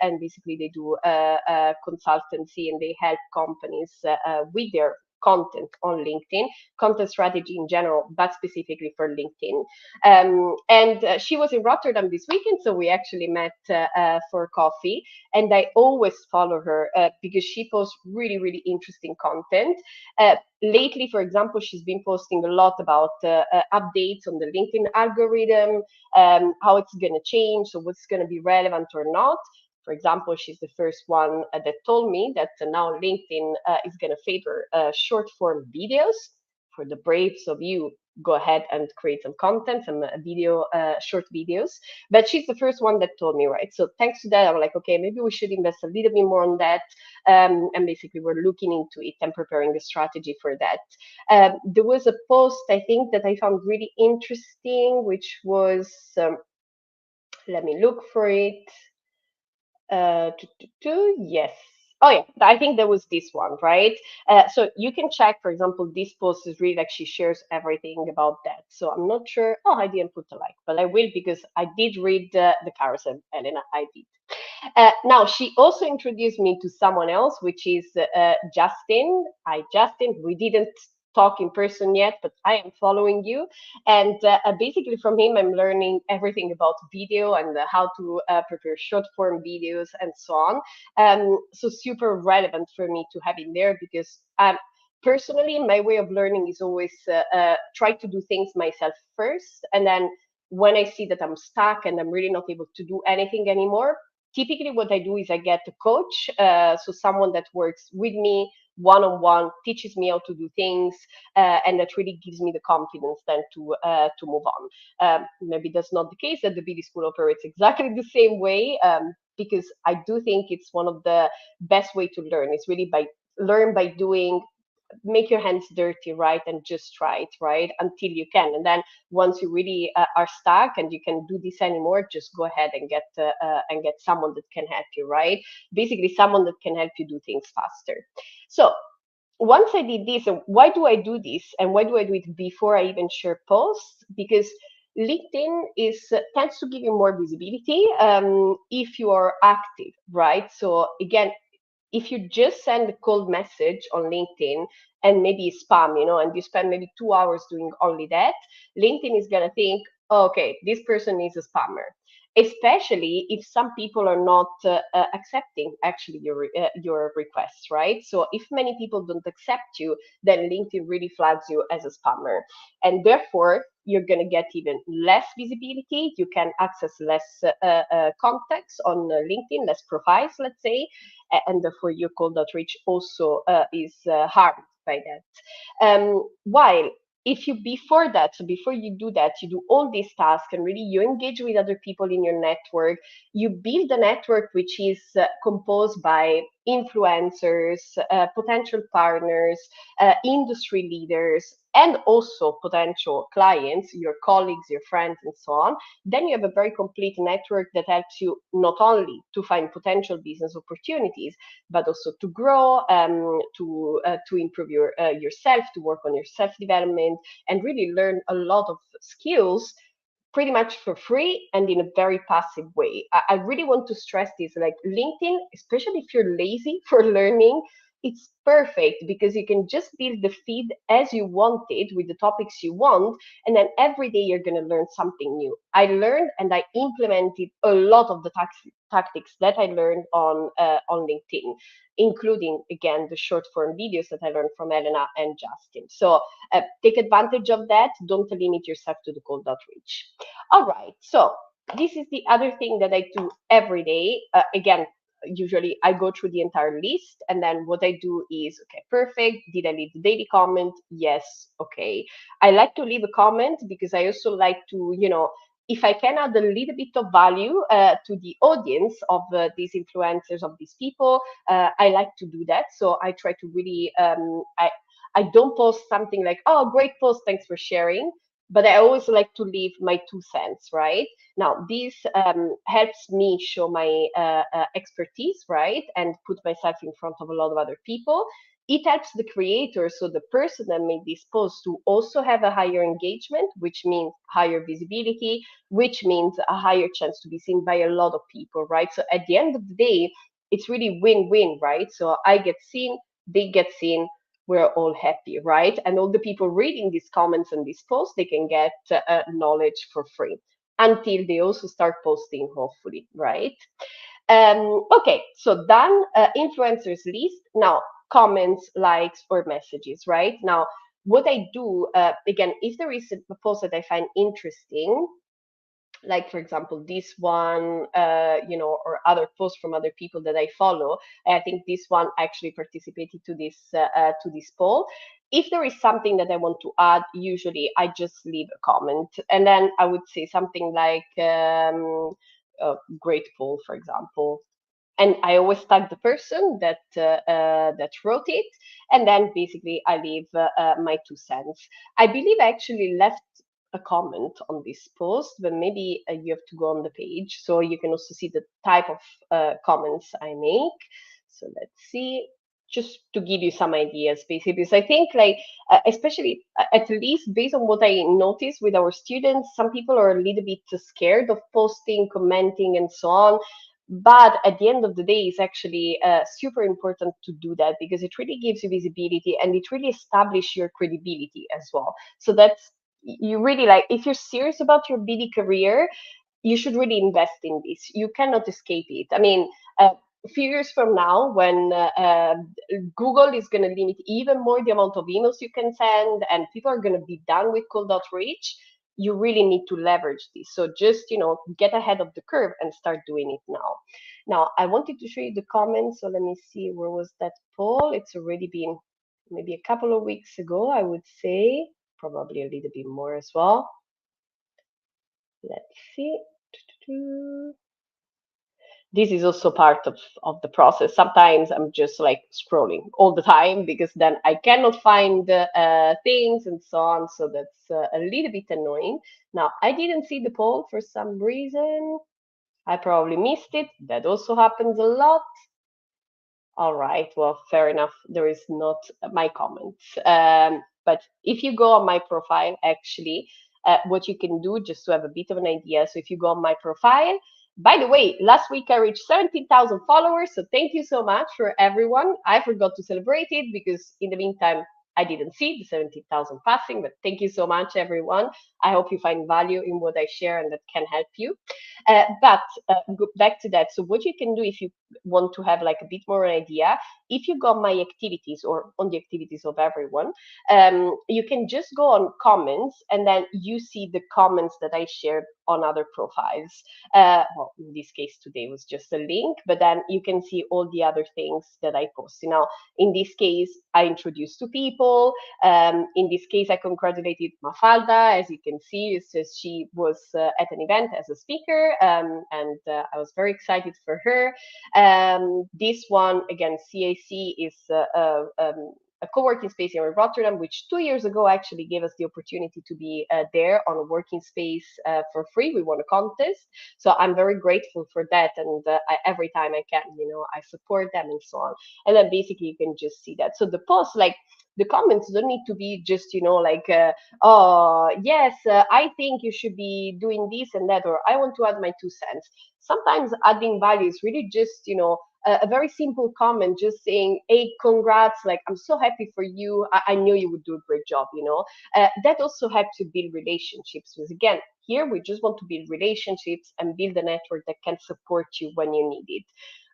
and basically they do consultancy and they help companies with their content on LinkedIn, content strategy in general, but specifically for LinkedIn. And she was in Rotterdam this weekend, so we actually met for coffee. And I always follow her because she posts really interesting content. Lately, for example, she's been posting a lot about updates on the LinkedIn algorithm, how it's going to change, so what's going to be relevant or not. For example, she's the first one that told me that now LinkedIn is going to favor short form videos. For the braves of you go ahead and create some content, some video, short videos. But she's the first one that told me, right? So thanks to that, I'm like, okay, maybe we should invest a little bit more on that. And basically, we're looking into it and preparing a strategy for that. There was a post I think that I found really interesting, which was, let me look for it. Yes. Oh yeah, I think there was this one, right? So you can check, for example, this post is really like she shares everything about that. So I'm not sure. Oh, I didn't put a like, but I will because I did read the carousel, Elena. I did. Now, she also introduced me to someone else, which is Justin. Hi, Justin. We didn't talk in person yet, but I am following you. And basically, from him, I'm learning everything about video and how to prepare short form videos and so on. So, super relevant for me to have in there because personally, my way of learning is always try to do things myself first. And then when I see that I'm stuck and I'm really not able to do anything anymore, typically what I do is I get a coach, so someone that works with me one on one, teaches me how to do things, and that really gives me the confidence then to move on. Maybe that's not the case that the BD school operates exactly the same way, because I do think it's one of the best way to learn. It's really by learn by doing, make your hands dirty, right, and just try it, right, until you can. And then once you really are stuck and you can do this anymore, just go ahead and get someone that can help you, right? Basically, someone that can help you do things faster. So once I did this, and why do I do this, and why do I do it before I even share posts? Because LinkedIn is tends to give you more visibility if you are active, right? So again, if you just send a cold message on LinkedIn and maybe spam, and you spend maybe 2 hours doing only that, LinkedIn is going to think, oh, okay, this person is a spammer. Especially if some people are not accepting actually your requests, right? So if many people don't accept you, then LinkedIn really flags you as a spammer, and therefore you're going to get even less visibility. You can access less contacts on LinkedIn, less profiles, let's say, and therefore your cold outreach also is harmed by that. While if you before that, so before you do that, you do all these tasks and really you engage with other people in your network, you build a network which is composed by influencers, potential partners, industry leaders, and also potential clients, your colleagues, your friends, and so on. Then you have a very complete network that helps you not only to find potential business opportunities, but also to grow, to improve yourself, to work on your self development, and really learn a lot of skills pretty much for free and in a very passive way. I really want to stress this, like LinkedIn, especially if you're lazy for learning, it's perfect because you can just build the feed as you want it with the topics you want, and then every day you're going to learn something new. I learned and I implemented a lot of the tactics that I learned on LinkedIn, including again the short form videos that I learned from Elena and Justin. So take advantage of that. Don't limit yourself to the cold outreach. All right. So this is the other thing that I do every day. Again, usually I go through the entire list, and then what I do is, okay, perfect. Did I leave the daily comment? Yes. Okay. I like to leave a comment because I also like to, if I can add a little bit of value to the audience of these influencers, of these people, I like to do that. So I try to really, I don't post something like, oh, great post, thanks for sharing. But I always like to leave my 2 cents, right? Now, this helps me show my expertise, right? And put myself in front of a lot of other people. It helps the creator, so the person that made this post, to also have a higher engagement, which means higher visibility, which means a higher chance to be seen by a lot of people, right? So at the end of the day, it's really win-win, right? So I get seen, they get seen, we're all happy, right? And all the people reading these comments and these posts, they can get knowledge for free until they also start posting, hopefully, right? Okay, so done. Influencers list. Now, comments, likes, or messages, right? Now, what I do, again, if there is a post that I find interesting, like for example this one, or other posts from other people that I follow, I think this one actually participated to this poll. if there is something that I want to add, usually I just leave a comment, and then I would say something like grateful, for example, and I always tag the person that wrote it, and then basically I leave my 2 cents. I believe I actually left a comment on this post, but maybe you have to go on the page so you can also see the type of comments I make. So let's see. Just to give you some ideas, basically, because I think, like, especially at least based on what I notice with our students, some people are a little bit scared of posting, commenting, and so on, but at the end of the day, it's actually super important to do that because it really gives you visibility and it really establishes your credibility as well. So that's, you really, like, if you're serious about your BD career, you should really invest in this. You cannot escape it. I mean, a few years from now, when Google is going to limit even more the amount of emails you can send, and people are going to be done with cold outreach, you really need to leverage this. So just, get ahead of the curve and start doing it now. Now, I wanted to show you the comments. So let me see, where was that poll? It's already been maybe a couple of weeks ago, I would say, probably a little bit more as well. Let's see. This is also part of the process. Sometimes I'm just like scrolling all the time because then I cannot find things and so on. So that's a little bit annoying. Now, I didn't see the poll for some reason. I probably missed it. That also happens a lot. All right, well, fair enough. There is not my comments. But if you go on my profile, actually, what you can do just to have a bit of an idea. So if you go on my profile, by the way, last week I reached 17,000 followers. So thank you so much for everyone. I forgot to celebrate it because in the meantime, I didn't see the 17,000 passing, but thank you so much, everyone. I hope you find value in what I share and that can help you. But go back to that. So what you can do if you want to have like a bit more idea, if you go on my activities or on the activities of everyone, you can just go on comments and then you see the comments that I shared on other profiles. Well, in this case today was just a link, but then you can see all the other things that I post. Now, in this case, I introduced two people. In this case, I congratulated Mafalda. As you can see, it says she was at an event as a speaker, and I was very excited for her. This one, again, CAC is a co-working space here in Rotterdam, which 2 years ago actually gave us the opportunity to be there on a working space for free. We won a contest. So I'm very grateful for that. And every time I can, I support them and so on. And then basically you can just see that. So the post, like, the comments don't need to be just, like, oh, yes, I think you should be doing this and that, or I want to add my 2 cents. Sometimes adding value is really just, a very simple comment, just saying, hey, congrats, like, I'm so happy for you. I knew you would do a great job, that also helps you build relationships. Because again, here we just want to build relationships and build a network that can support you when you need it,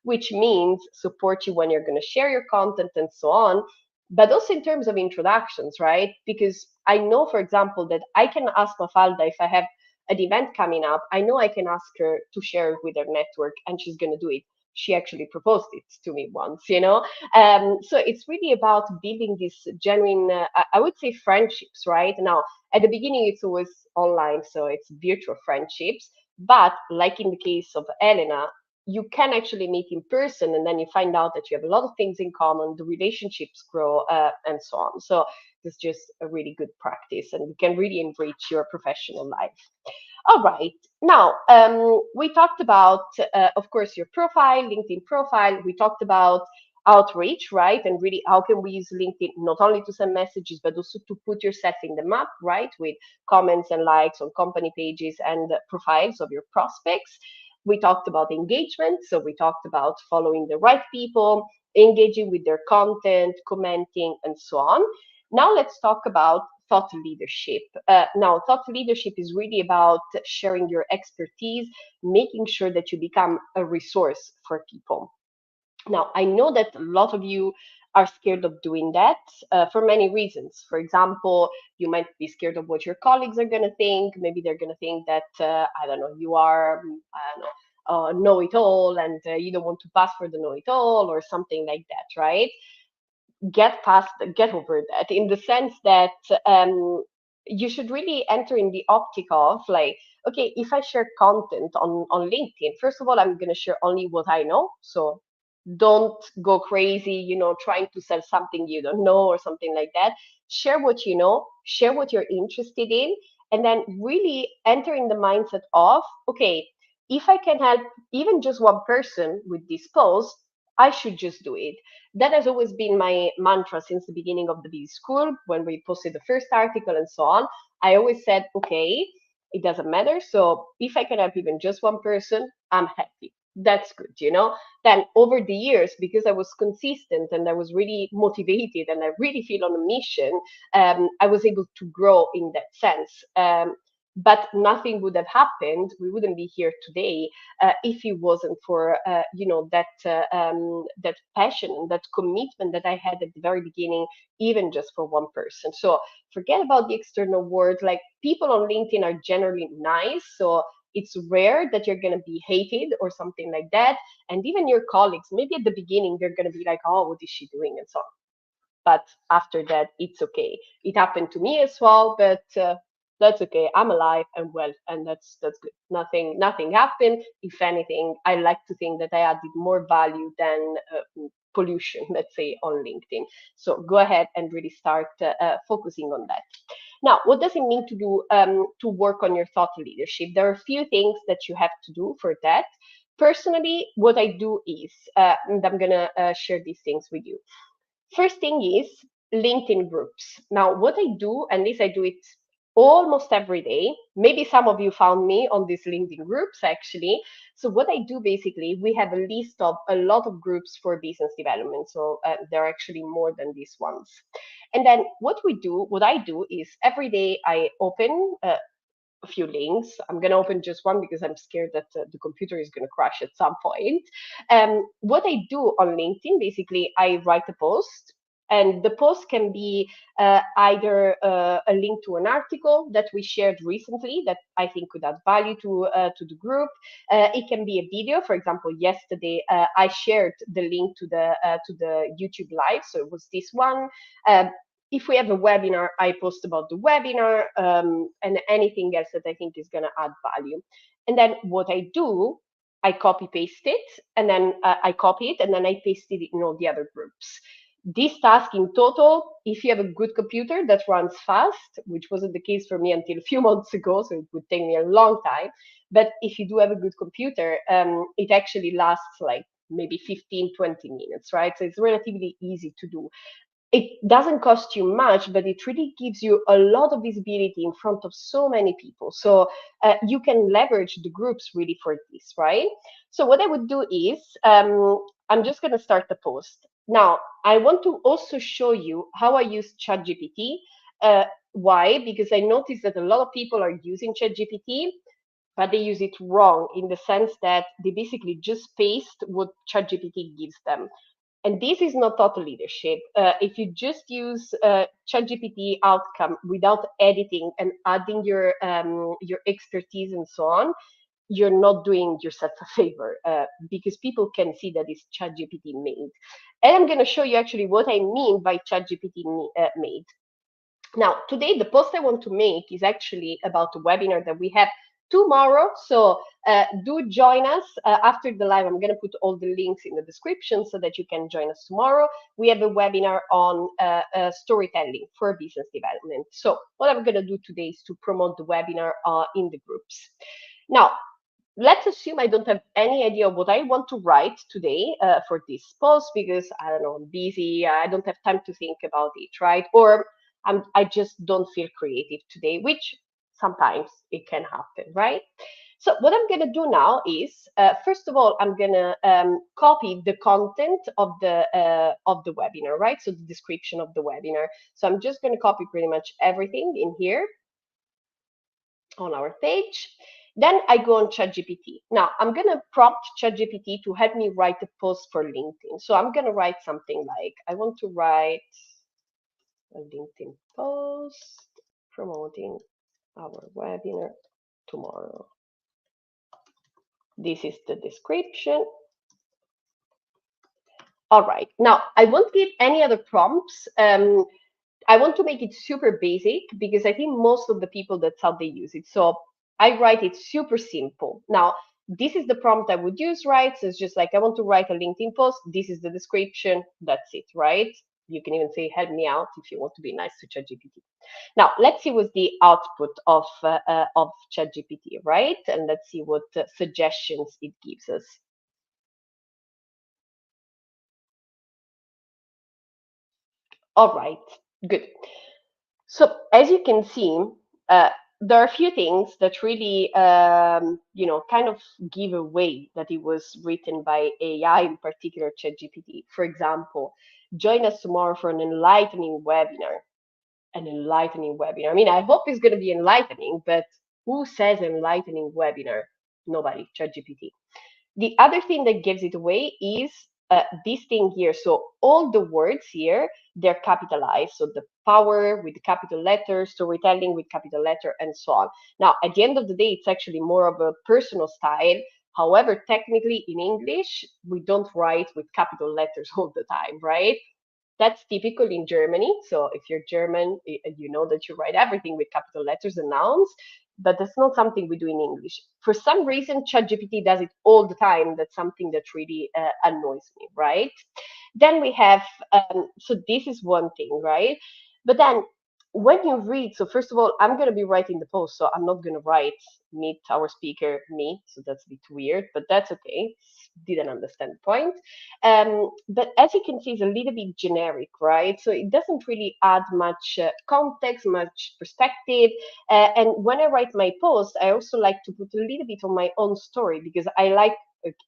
which means support you when you're going to share your content and so on, but also in terms of introductions, right? Because I know, for example, that I can ask Mafalda if I have an event coming up. I know I can ask her to share it with her network, and she's going to do it. She actually proposed it to me once, So it's really about building this genuine, I would say, friendships, right? Now, at the beginning, it's always online, so it's virtual friendships. But like in the case of Elena, you can actually meet in person, and then you find out that you have a lot of things in common, the relationships grow, and so on. So it's just a really good practice, and you can really enrich your professional life. All right. Now, we talked about, of course, your profile, LinkedIn profile. We talked about outreach, right? And really, how can we use LinkedIn not only to send messages, but also to put yourself in the map, right? With comments and likes on company pages and profiles of your prospects. We talked about engagement. So we talked about following the right people, engaging with their content, commenting, and so on. Now let's talk about thought leadership. Now, thought leadership is really about sharing your expertise, making sure that you become a resource for people. Now, I know that a lot of you are scared of doing that for many reasons. For example, you might be scared of what your colleagues are going to think. Maybe they're going to think that, I don't know, you are, I don't know it all, and you don't want to pass for the know it all or something like that, right? get over that, in the sense that you should really enter in the optic of like, okay, if I share content on LinkedIn, first of all, I'm going to share only what I know. So don't go crazy, trying to sell something you don't know or something like that. Share what you know, share what you're interested in, and then really enter in the mindset of, okay, if I can help even just one person with this post, I should just do it. That has always been my mantra since the beginning of the business school, when we posted the first article and so on. I always said, okay, it doesn't matter. So if I can help even just one person, I'm happy. That's good, Then over the years, because I was consistent and I was really motivated and I really feel on a mission, I was able to grow in that sense. But nothing would have happened. We wouldn't be here today if it wasn't for that passion and that commitment that I had at the very beginning, even just for one person. So forget about the external world. Like, people on LinkedIn are generally nice, so it's rare that you're going to be hated or something like that. And even your colleagues, maybe at the beginning they're going to be like, oh, what is she doing, and so on. But after that, it's okay. It happened to me as well, but that's okay. I'm alive and well, and that's good. Nothing happened. If anything, I like to think that I added more value than pollution, let's say, on LinkedIn. So go ahead and really start focusing on that. Now, what does it mean to work on your thought leadership? There are a few things that you have to do for that. Personally, what I do is, and I'm gonna share these things with you. First thing is LinkedIn groups. Now, what I do, and this I do it almost every day. Maybe some of you found me on these LinkedIn groups actually. So what I do basically, we have a list of a lot of groups for business development. So there are actually more than these ones. And then what I do is every day I open a few links. I'm going to open just one because I'm scared that the computer is going to crash at some point. What I do on LinkedIn, basically, I write a post. And the post can be either a link to an article that we shared recently that I think could add value to the group. It can be a video. For example, yesterday I shared the link to the YouTube live, so it was this one. If we have a webinar, I post about the webinar, and anything else that I think is going to add value. And then what I do, I copy paste it, and then I copy it, and then I paste it in all the other groups. This task in total, if you have a good computer that runs fast, which wasn't the case for me until a few months ago, so it would take me a long time. But if you do have a good computer, it actually lasts like maybe 15, 20 minutes, right? So it's relatively easy to do. It doesn't cost you much, but it really gives you a lot of visibility in front of so many people. So you can leverage the groups really for this, right? So what I would do is, I'm just going to start the post. Now, I want to also show you how I use ChatGPT. Why? Because I noticed that a lot of people are using ChatGPT, but they use it wrong, in the sense that they basically just paste what ChatGPT gives them. And this is not thought leadership. If you just use ChatGPT outcome without editing and adding your expertise and so on, you're not doing yourself a favor, because people can see that it's ChatGPT made. And I'm going to show you actually what I mean by ChatGPT made. Now, today, the post I want to make is actually about a webinar that we have tomorrow. So do join us after the live. I'm going to put all the links in the description so that you can join us tomorrow. We have a webinar on storytelling for business development. So what I'm going to do today is to promote the webinar in the groups. Now, let's assume I don't have any idea what I want to write today for this post, because I don't know, I'm busy, I don't have time to think about it, right? Or I just don't feel creative today, which sometimes it can happen, right? So what I'm going to do now is, first of all, I'm going to copy the content of the webinar, right? So the description of the webinar. So I'm just going to copy pretty much everything in here on our page. Then I go on ChatGPT. Now I'm going to prompt ChatGPT to help me write a post for LinkedIn. So I'm going to write something like, I want to write a LinkedIn post promoting our webinar tomorrow. This is the description. All right. Now, I won't give any other prompts. I want to make it super basic because I think most of the people, that's how they use it. So I write it super simple. Now, this is the prompt I would use, right? So it's just like I want to write a LinkedIn post. This is the description. That's it, right? You can even say, help me out if you want to be nice to ChatGPT. Now, let's see what's the output of ChatGPT, right? And let's see what suggestions it gives us. All right, good. So as you can see, uh, there are a few things that really, kind of give away that it was written by AI, in particular ChatGPT. For example, join us tomorrow for an enlightening webinar. An enlightening webinar. I mean, I hope it's going to be enlightening, but who says enlightening webinar? Nobody, ChatGPT. The other thing that gives it away is this thing here. So all the words here, they're capitalized. So the power with the capital letter, storytelling with capital letter, and so on. Now, at the end of the day, it's actually more of a personal style. However, technically in English, we don't write with capital letters all the time, right? That's typical in Germany. So if you're German, you know that you write everything with capital letters and nouns, but that's not something we do in English. For some reason, ChatGPT does it all the time. That's something that really annoys me, right? Then we have, so this is one thing, right? But then when you read, so first of all, I'm going to be writing the post, so I'm not going to write meet our speaker, me. So that's a bit weird, but that's okay. Didn't understand the point. But as you can see, it's a little bit generic, right? So it doesn't really add much context, much perspective. And when I write my post, I also like to put a little bit of my own story because I like,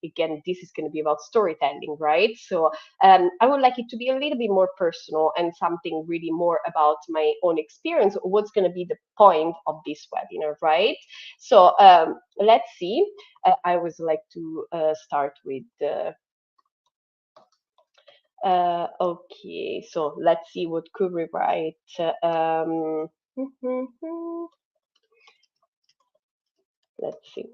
again, this is going to be about storytelling, right? So I would like it to be a little bit more personal and something really more about my own experience. What's going to be the point of this webinar, right? So let's see. I always like to start with okay, so let's see what could we write. Let's see.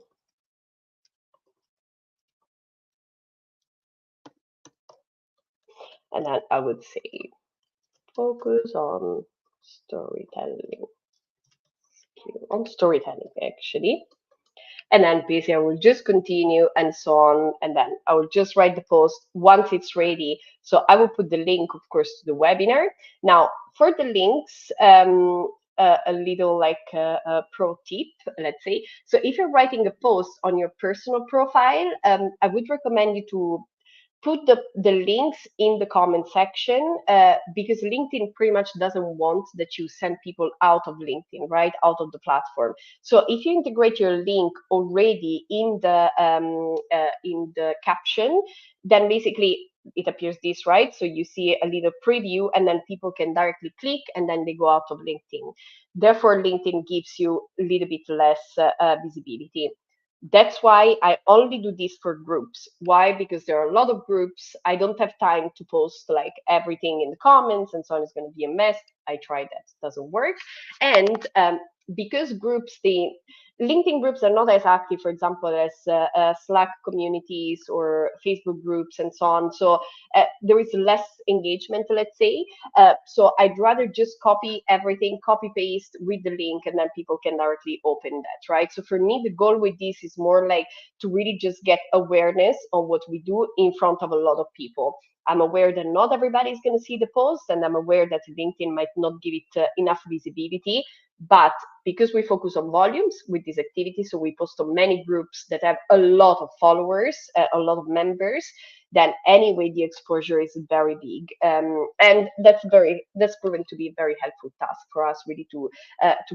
And then I would say focus storytelling, on storytelling actually. And then basically I will just continue and so on. And then I will just write the post once it's ready. So I will put the link, of course, to the webinar. Now, for the links, a little like pro tip, let's say. So if you're writing a post on your personal profile, I would recommend you to put the links in the comment section because LinkedIn pretty much doesn't want that you send people out of LinkedIn, right? Out of the platform. So if you integrate your link already in the caption, then basically it appears this, right? So you see a little preview and then people can directly click and then they go out of LinkedIn. Therefore, LinkedIn gives you a little bit less visibility. That's why I only do this for groups. Why? Because there are a lot of groups. I don't have time to post like everything in the comments and so on. It's going to be a mess. I tried that. It doesn't work. And because groups, the LinkedIn groups are not as active, for example, as Slack communities or Facebook groups and so on. So there is less engagement, let's say. So I'd rather just copy everything, copy paste with the link, and then people can directly open that, right? So for me, the goal with this is more like to really just get awareness on what we do in front of a lot of people. I'm aware that not everybody is going to see the post, and I'm aware that LinkedIn might not give it enough visibility. But because we focus on volumes with this activity, so we post on many groups that have a lot of followers, a lot of members, then anyway the exposure is very big, and that's proven to be a very helpful task for us really to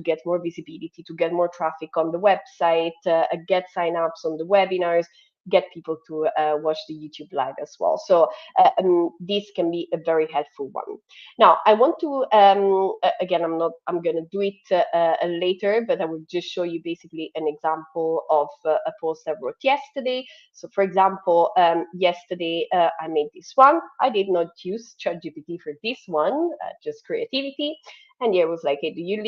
get more visibility, to get more traffic on the website, get signups on the webinars, get people to watch the YouTube live as well. So this can be a very helpful one. Now I want to again I'm going to do it later, but I will just show you basically an example of a post I wrote yesterday. So for example, yesterday I made this one. I did not use ChatGPT for this one, just creativity. And here was like, hey, do you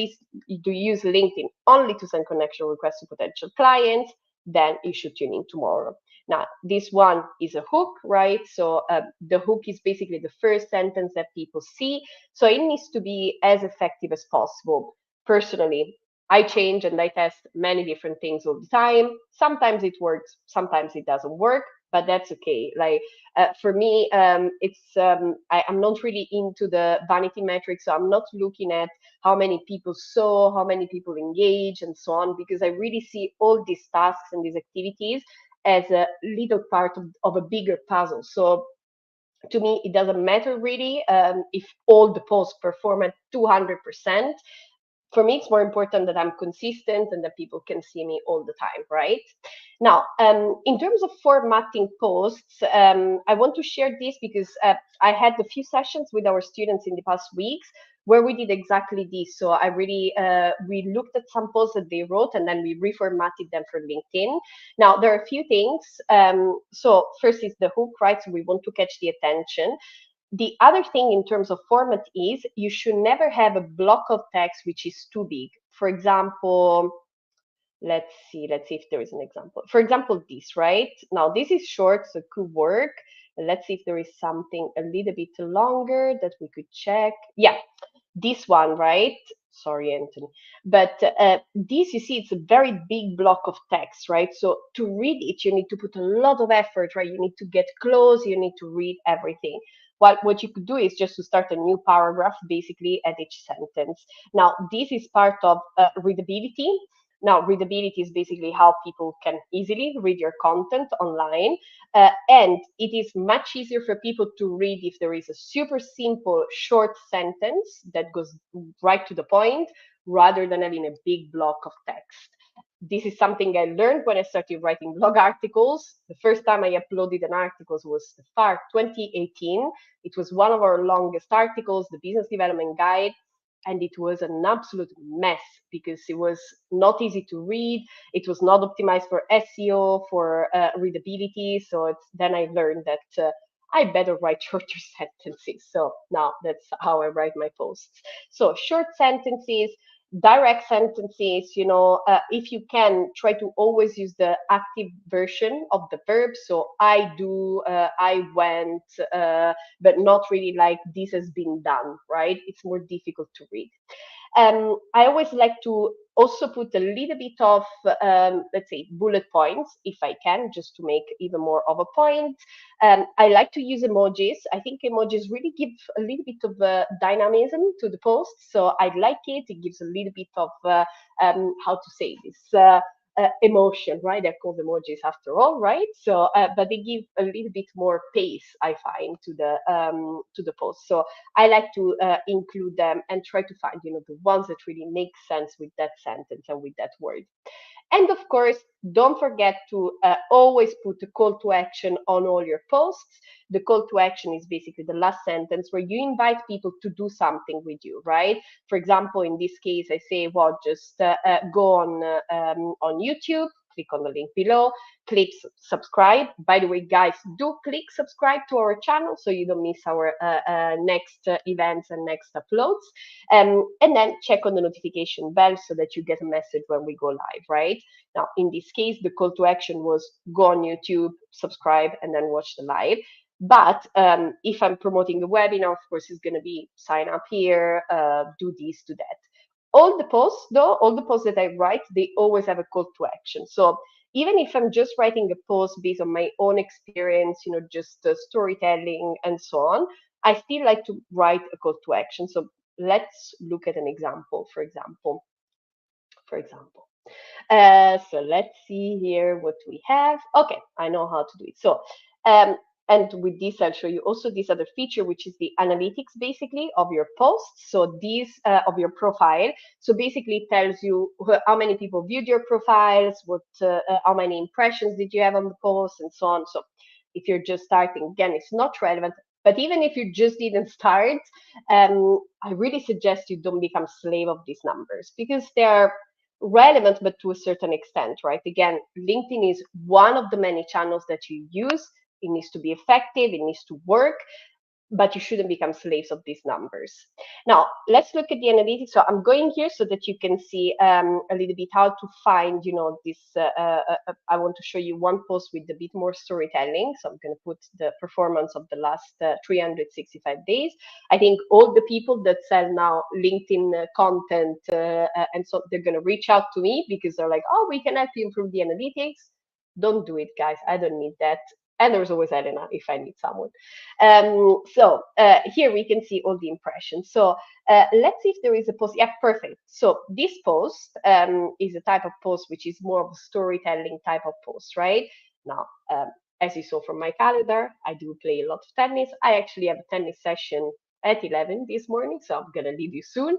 use LinkedIn only to send connection requests to potential clients? Then you should tune in tomorrow. Now, this one is a hook, right? So the hook is basically the first sentence that people see. So it needs to be as effective as possible. Personally, I change and I test many different things all the time. Sometimes it works, sometimes it doesn't work, but that's okay. Like for me, I'm not really into the vanity metrics, so I'm not looking at how many people saw, how many people engage, and so on, because I really see all these tasks and these activities as a little part of a bigger puzzle. So to me, it doesn't matter really if all the posts perform at 200%. For me, it's more important that I'm consistent and that people can see me all the time, right? Now, in terms of formatting posts, I want to share this because I had a few sessions with our students in the past weeks where we did exactly this. So I really, we looked at some posts that they wrote and then we reformatted them for LinkedIn. Now, there are a few things. So first is the hook, right? So we want to catch the attention. The other thing in terms of format is you should never have a block of text which is too big. For example, let's see if there is an example. For example, this, right? Now, this is short, so it could work. Let's see if there is something a little bit longer that we could check. Yeah, this one, right? Sorry, Anthony. But this, you see, it's a very big block of text, right? So to read it, you need to put a lot of effort, right? You need to get close, you need to read everything. What you could do is just to start a new paragraph, basically, at each sentence. Now, this is part of readability. Now, readability is basically how people can easily read your content online. And it is much easier for people to read if there is a super simple short sentence that goes right to the point rather than having a big block of text. This is something I learned when I started writing blog articles. The first time I uploaded an article was the FAR 2018. It was one of our longest articles, the Business Development Guide, and it was an absolute mess because it was not easy to read. It was not optimized for SEO, for readability. So then I learned that I better write shorter sentences. So now that's how I write my posts. So short sentences, direct sentences, if you can, try to always use the active version of the verb. So I do, I went, but not really like this has been done, right? It's more difficult to read. I always like to also put a little bit of, let's say, bullet points, if I can, just to make even more of a point. I like to use emojis. I think emojis really give a little bit of dynamism to the post. So I like it. It gives a little bit of, how to say this, emotion, right? They're called emojis after all, right? So, but they give a little bit more pace, I find, to the post. So I like to include them and try to find, the ones that really make sense with that sentence and with that word. And of course, don't forget to always put a call to action on all your posts. The call to action is basically the last sentence where you invite people to do something with you, right? For example, in this case, I say, well, just go on YouTube, click on the link below, click subscribe. By the way, guys, do click subscribe to our channel so you don't miss our next events and next uploads. And then check on the notification bell so that you get a message when we go live, right? Now, in this case, the call to action was go on YouTube, subscribe, and then watch the live. But if I'm promoting a webinar, of course, it's going to be sign up here, do this, do that. All the posts, though, all the posts that I write, they always have a call to action. So even if I'm just writing a post based on my own experience, just storytelling and so on, I still like to write a call to action. So let's look at an example, for example. So let's see here what we have. Okay, I know how to do it. So, and with this, I'll show you also this other feature, which is the analytics, basically, of your posts. So these of your profile. So basically, it tells you how many people viewed your profiles, how many impressions did you have on the post, and so on. So if you're just starting, again, it's not relevant. But even if you just didn't start, I really suggest you don't become slave of these numbers because they're relevant, but to a certain extent, right? Again, LinkedIn is one of the many channels that you use. It needs to be effective, it needs to work, but you shouldn't become slaves of these numbers. Now, let's look at the analytics. So I'm going here so that you can see a little bit how to find, this. I want to show you one post with a bit more storytelling. So I'm going to put the performance of the last 365 days. I think all the people that sell now LinkedIn content, and so they're going to reach out to me because they're like, oh, we can help you improve the analytics. Don't do it, guys. I don't need that. And there's always Elena if I need someone. Here we can see all the impressions. So let's see if there is a post. Yeah, perfect. So this post is a type of post which is more of a storytelling type of post, right? Now, as you saw from my calendar, I do play a lot of tennis. I actually have a tennis session at 11 this morning, so I'm going to leave you soon.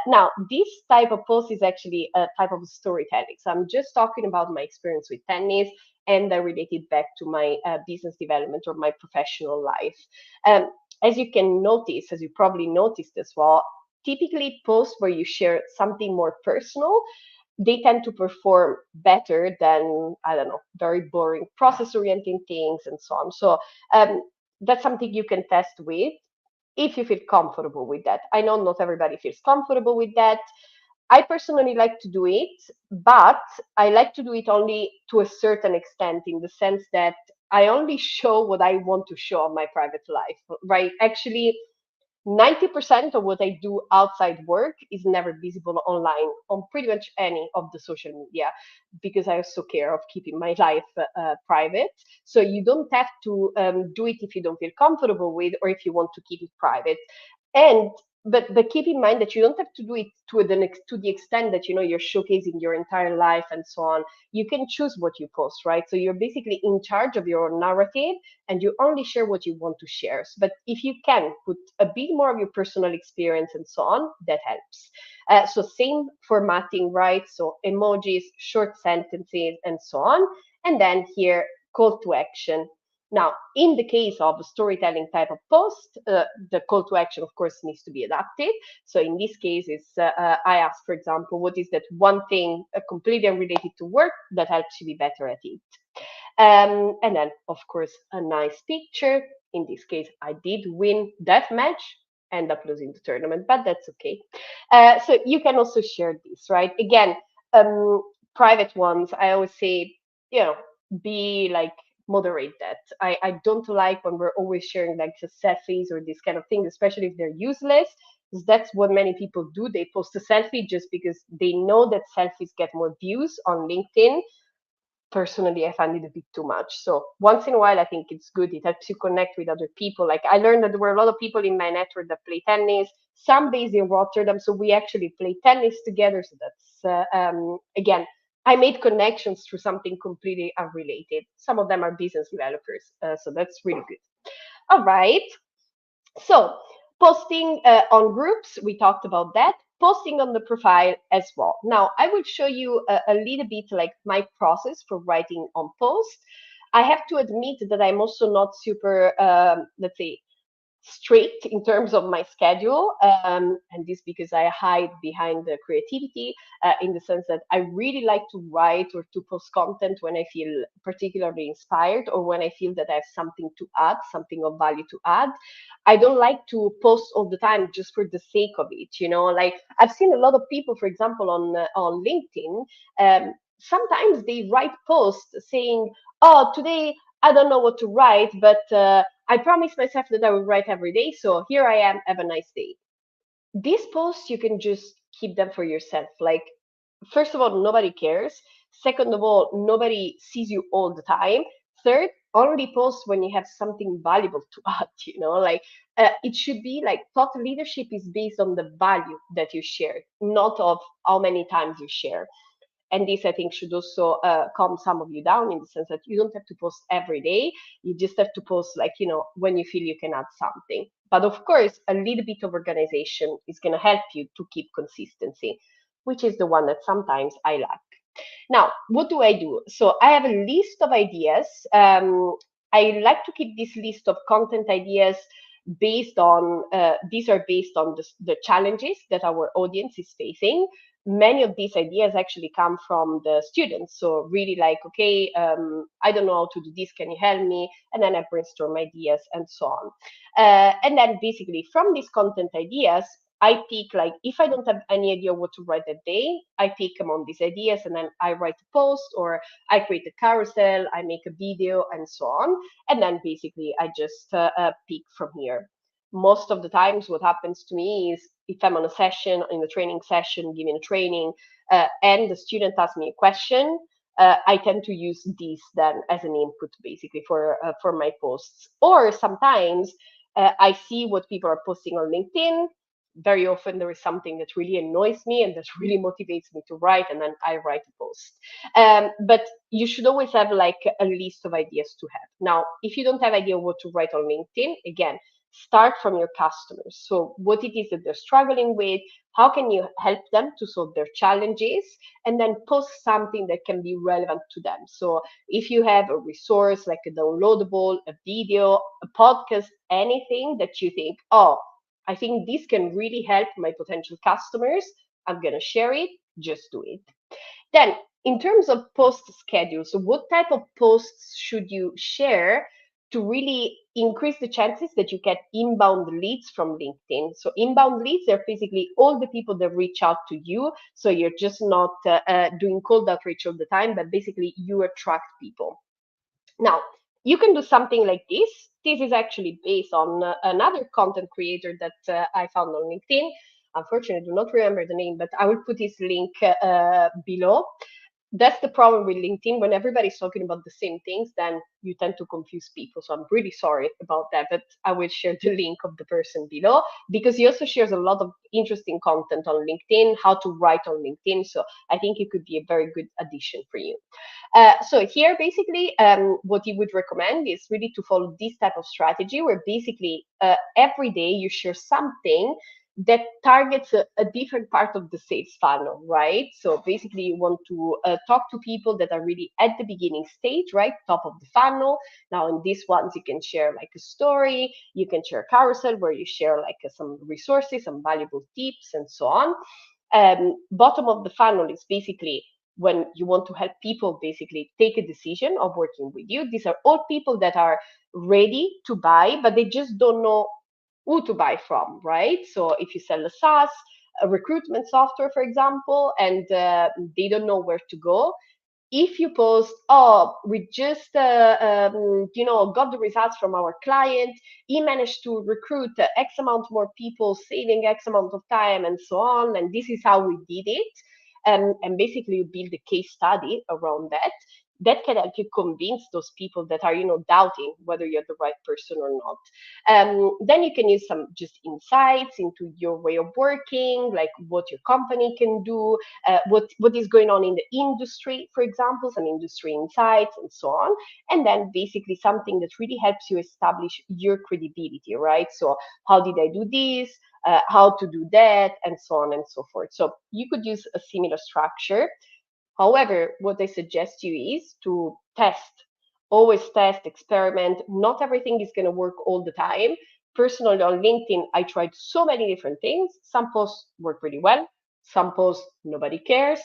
Now, this type of post is actually a type of storytelling. So I'm just talking about my experience with tennis, and I relate it back to my business development or my professional life. As you can notice, as you probably noticed as well, typically posts where you share something more personal, they tend to perform better than, I don't know, very boring process-oriented things and so on. So that's something you can test with if you feel comfortable with that. I know not everybody feels comfortable with that. I personally like to do it, but I like to do it only to a certain extent, in the sense that I only show what I want to show on my private life, right? Actually, 90% of what I do outside work is never visible online on pretty much any of the social media, because I also care of keeping my life private. So you don't have to do it if you don't feel comfortable with, or if you want to keep it private. And but keep in mind that you don't have to do it to the extent that you're showcasing your entire life and so on. You can choose what you post, right? So you're basically in charge of your narrative, and you only share what you want to share. But if you can put a bit more of your personal experience and so on, that helps. So same formatting, right? So emojis, short sentences, and so on. And then here, call to action. Now, in the case of a storytelling type of post, the call to action, of course, needs to be adapted. So in this case, I ask, for example, what is that one thing completely unrelated to work that helps you be better at it? And then, of course, a nice picture. In this case, I did win that match, end up losing the tournament, but that's okay. So you can also share this, right? Again, private ones, I always say, be like, moderate that. I don't like when we're always sharing like just selfies or these kind of things, especially if they're useless. Because that's what many people do. They post a selfie just because they know that selfies get more views on LinkedIn. Personally, I find it a bit too much. So once in a while, I think it's good. It helps you connect with other people. Like, I learned that there were a lot of people in my network that play tennis, some based in Rotterdam. So we actually play tennis together. So that's, again, I made connections through something completely unrelated. Some of them are business developers. So that's really good. All right. So posting on groups, we talked about that. Posting on the profile as well. Now, I will show you a little bit like my process for writing on post. I have to admit that I'm also not super, let's say, strict in terms of my schedule, and this because I hide behind the creativity, in the sense that I really like to write or to post content when I feel particularly inspired, or when I feel that I have something to add, something of value to add. I don't like to post all the time just for the sake of it. Like, I've seen a lot of people, for example, on LinkedIn. Sometimes they write posts saying, "Oh, today I don't know what to write, but I promised myself that I would write every day, so here I am. Have a nice day." These posts, you can just keep them for yourself. Like, first of all, nobody cares. Second of all, nobody sees you all the time. Third, only post when you have something valuable to add. Like, it should be like, thought leadership is based on the value that you share, not of how many times you share. And this, I think, should also calm some of you down, in the sense that you don't have to post every day. You just have to post, like, when you feel you can add something. But of course, a little bit of organization is going to help you to keep consistency, which is the one that sometimes I lack. Now, what do I do? So I have a list of ideas. I like to keep this list of content ideas based on, these are based on the challenges that our audience is facing. many of these ideas actually come from the students. So really like, okay, I don't know how to do this, can you help me? And then I brainstorm ideas and so on. And then basically from these content ideas, I pick, like, if I don't have any idea what to write that day, I pick among these ideas and then I write a post, or I create a carousel, I make a video and so on. And then basically I just pick from here. Most of the times what happens to me is, if I'm on a session, in a training session, giving a training, and the student asks me a question, I tend to use this then as an input basically for my posts. Or sometimes I see what people are posting on LinkedIn. Very often there is something that really annoys me and that really motivates me to write, and then I write a post. But you should always have like a list of ideas to have. Now, if you don't have idea what to write on LinkedIn, again, start from your customers. So what it is that they're struggling with, how can you help them to solve their challenges, and then post something that can be relevant to them. So if you have a resource like a downloadable, a video, a podcast, anything that you think, oh, I think this can really help my potential customers, I'm going to share it, just do it. Then, in terms of post schedule, so what type of posts should you share to really increase the chances that you get inbound leads from LinkedIn? So, inbound leads are basically all the people that reach out to you. So, you're just not doing cold outreach all the time, but basically you attract people. Now, you can do something like this. This is actually based on another content creator that I found on LinkedIn. Unfortunately, I do not remember the name, but I will put his link below. That's the problem with LinkedIn. When everybody's talking about the same things, then you tend to confuse people. So I'm really sorry about that, but I will share the link of the person below, because he also shares a lot of interesting content on LinkedIn, how to write on LinkedIn. So I think it could be a very good addition for you. So here, basically, what you would recommend is really to follow this type of strategy, where basically every day you share something that targets a different part of the sales funnel, right? So basically, you want to talk to people that are really at the beginning stage, right? Top of the funnel. Now, in these ones, you can share like a story, you can share a carousel where you share like some resources, some valuable tips, and so on. Bottom of the funnel is basically when you want to help people basically take a decision of working with you. These are all people that are ready to buy, but they just don't know who to buy from, right? So if you sell a SaaS, a recruitment software, for example, and they don't know where to go, if you post, oh, we just got the results from our client, he managed to recruit X amount more people, saving X amount of time, and so on, and this is how we did it, and basically you build a case study around that. That can help you convince those people that are, doubting whether you're the right person or not. Then you can use some just insights into your way of working, like what your company can do, what is going on in the industry, for example, some industry insights and so on. And then basically something that really helps you establish your credibility, right? So how did I do this? How to do that, and so on and so forth. So you could use a similar structure. However, what I suggest you is to test, always test, experiment. Not everything is going to work all the time. Personally, on LinkedIn, I tried so many different things. Some posts work really well, some posts nobody cares.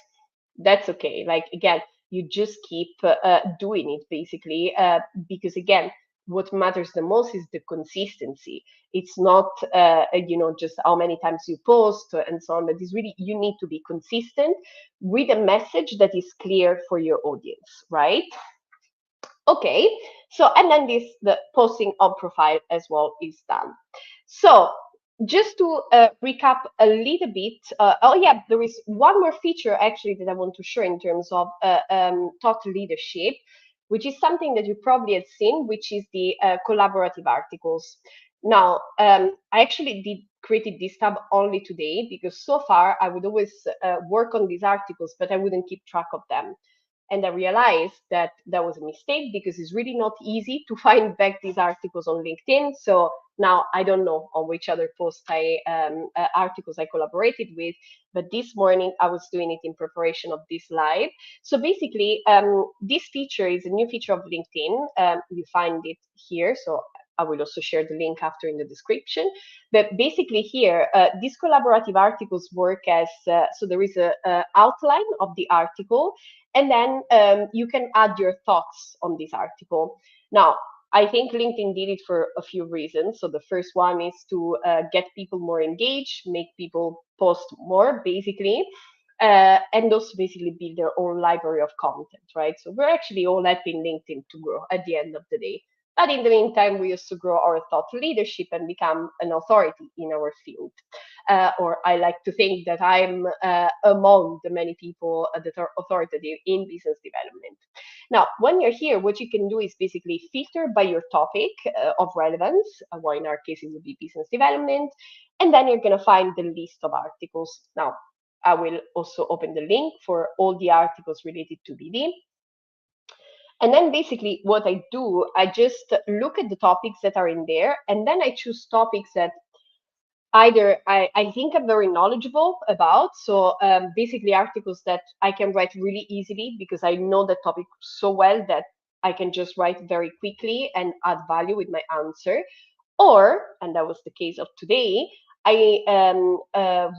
That's okay. Like, again, you just keep doing it basically, because again, what matters the most is the consistency. It's not just how many times you post and so on, but it's really, you need to be consistent with a message that is clear for your audience, right? Okay, so and then the posting on profile as well is done. So just to recap a little bit, oh yeah, there is one more feature actually that I want to share in terms of thought leadership, which is something that you probably have seen, which is the collaborative articles. Now, I actually did created this tab only today, because so far I would always work on these articles, but I wouldn't keep track of them. And I realized that that was a mistake, because it's really not easy to find back these articles on LinkedIn. So now I don't know on which other articles I collaborated with, but this morning I was doing it in preparation of this live. So basically, this feature is a new feature of LinkedIn. You find it here. So I will also share the link after in the description. But basically here, these collaborative articles work as, so there is a outline of the article, and then you can add your thoughts on this article. Now, I think LinkedIn did it for a few reasons. So the first one is to get people more engaged, make people post more, basically, and also basically build their own library of content, right? So we're actually all helping LinkedIn to grow at the end of the day. But in the meantime, we used to grow our thought leadership and become an authority in our field. Or I like to think that I'm among the many people that are authoritative in business development. Now, when you're here, what you can do is basically filter by your topic of relevance, well, in our case, it would be business development, and then you're going to find the list of articles. Now, I will also open the link for all the articles related to BD. And then basically what I do, I just look at the topics that are in there, and then I choose topics that either I think I'm very knowledgeable about. So basically articles that I can write really easily because I know the topic so well that I can just write very quickly and add value with my answer. Or, and that was the case of today, I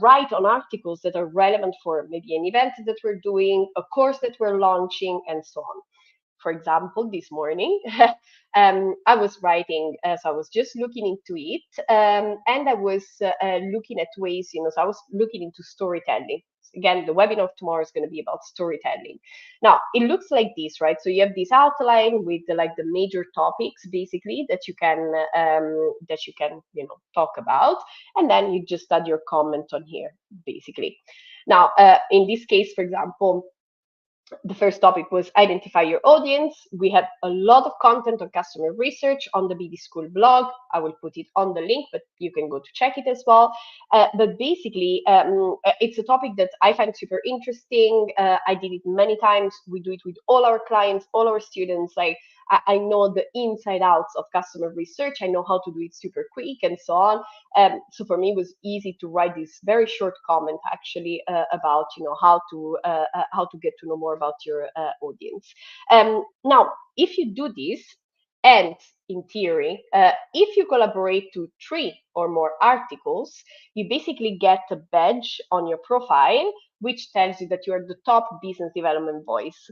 write on articles that are relevant for maybe an event that we're doing, a course that we're launching, and so on. For example, this morning, I was writing, so I was just looking into it, and I was looking at ways, so I was looking into storytelling. Again, the webinar of tomorrow is going to be about storytelling. Now, it looks like this, right? So you have this outline with the major topics, basically, that you can talk about, and then you just add your comment on here, basically. Now, in this case, for example, the first topic was identify your audience. We have a lot of content on customer research on the BD School blog. I will put it on the link, but you can go to check it as well. But basically, it's a topic that I find super interesting. I did it many times. We do it with all our clients, all our students. I know the inside outs of customer research. I know how to do it super quick and so on. So for me, it was easy to write this very short comment actually about how to get to know more about your audience. Now, if you do this, and in theory, if you collaborate to 3 or more articles, you basically get a badge on your profile, which tells you that you are the top business development voice.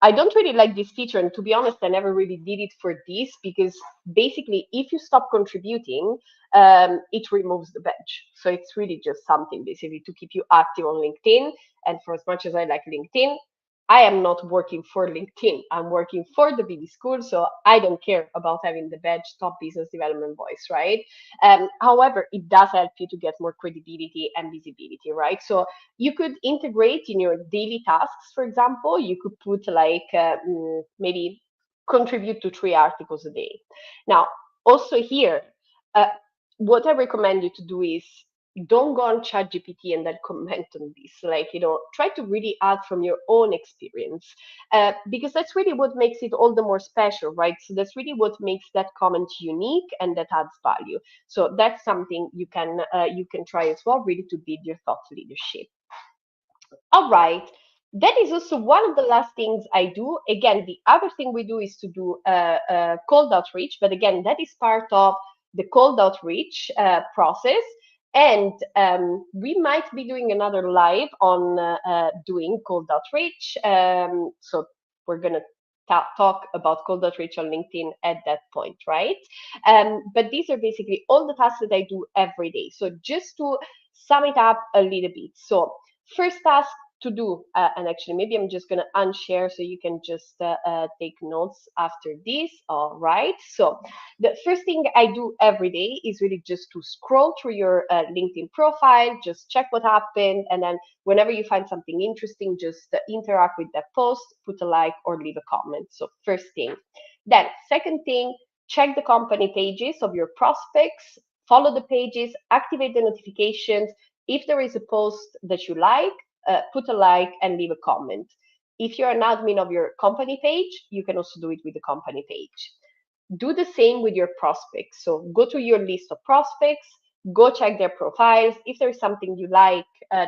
I don't really like this feature, and to be honest, I never really did it for this because basically, if you stop contributing, it removes the badge. So it's really just something basically to keep you active on LinkedIn. And for as much as I like LinkedIn, I am not working for LinkedIn. I'm working for the BD School, so I don't care about having the badge top business development voice, right? However, it does help you to get more credibility and visibility, right? So you could integrate in your daily tasks, for example, you could put maybe contribute to 3 articles a day. Now, also here, uh, what I recommend you to do is don't go on ChatGPT and then comment on this. Try to really add from your own experience, because that's really what makes it all the more special, right? So that's really what makes that comment unique and that adds value. So that's something you can try as well, really to build your thought leadership. All right. That is also one of the last things I do. Again, the other thing we do is to do cold outreach, but again, that is part of the cold outreach process. And we might be doing another live on doing cold outreach. So we're going to talk about cold outreach on LinkedIn at that point, right? But these are basically all the tasks that I do every day. So just to sum it up a little bit. So first task to do, and actually maybe I'm just going to unshare so you can just take notes after this. All right. So the first thing I do every day is really just to scroll through your LinkedIn profile, just check what happened, and then whenever you find something interesting, just interact with that post, put a like or leave a comment. So first thing. Then second thing, check the company pages of your prospects, follow the pages, activate the notifications. If there is a post that you like, put a like and leave a comment. If you're an admin of your company page, you can also do it with the company page. Do the same with your prospects. So go to your list of prospects, Go check their profiles. If there's something you like,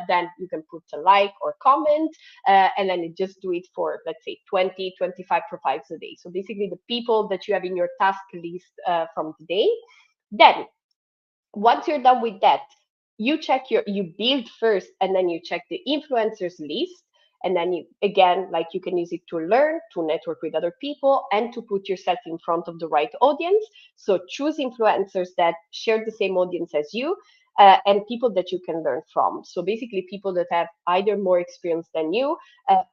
then you can put a like or comment, and then just do it for, let's say, 20, 25 profiles a day. So basically the people that you have in your task list from today. Then once you're done with that, you build first, and then you check the influencers list. And then you, again, like, you can use it to learn, to network with other people, and to put yourself in front of the right audience. So choose influencers that share the same audience as you, and people that you can learn from. So basically people that have either more experience than you,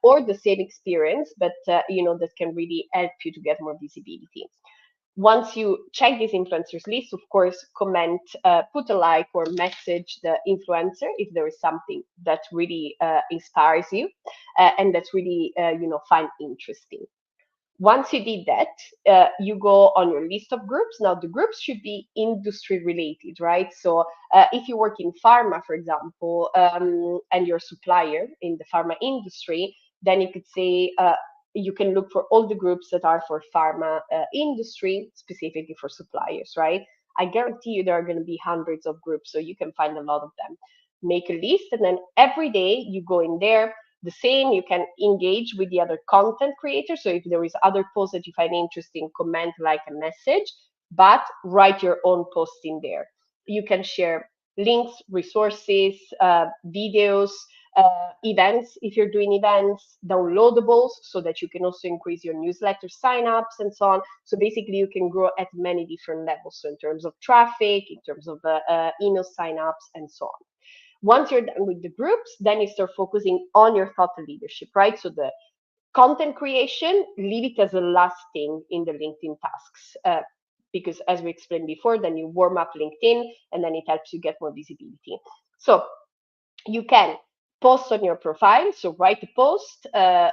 or the same experience, but that can really help you to get more visibility. Once you check this influencers list, of course, comment, put a like, or message the influencer if there is something that really inspires you, and that's really, find interesting. Once you did that, you go on your list of groups. Now, the groups should be industry related, right? So if you work in pharma, for example, and you're a supplier in the pharma industry, then you could say, you can look for all the groups that are for pharma industry, specifically for suppliers, right? I guarantee you there are going to be hundreds of groups, so you can find a lot of them. Make a list, and then every day you go in there. The same, you can engage with the other content creators. So if there is other posts that you find interesting, comment, like, a message, but write your own post in there. You can share links, resources, videos, events if you're doing events, downloadables, so that you can also increase your newsletter signups and so on. So basically you can grow at many different levels. So in terms of traffic, in terms of email signups, and so on. Once you're done with the groups, then you start focusing on your thought leadership, right? So the content creation, leave it as a last thing in the LinkedIn tasks. Because as we explained before, then you warm up LinkedIn, and then it helps you get more visibility. So you can post on your profile. So write a post,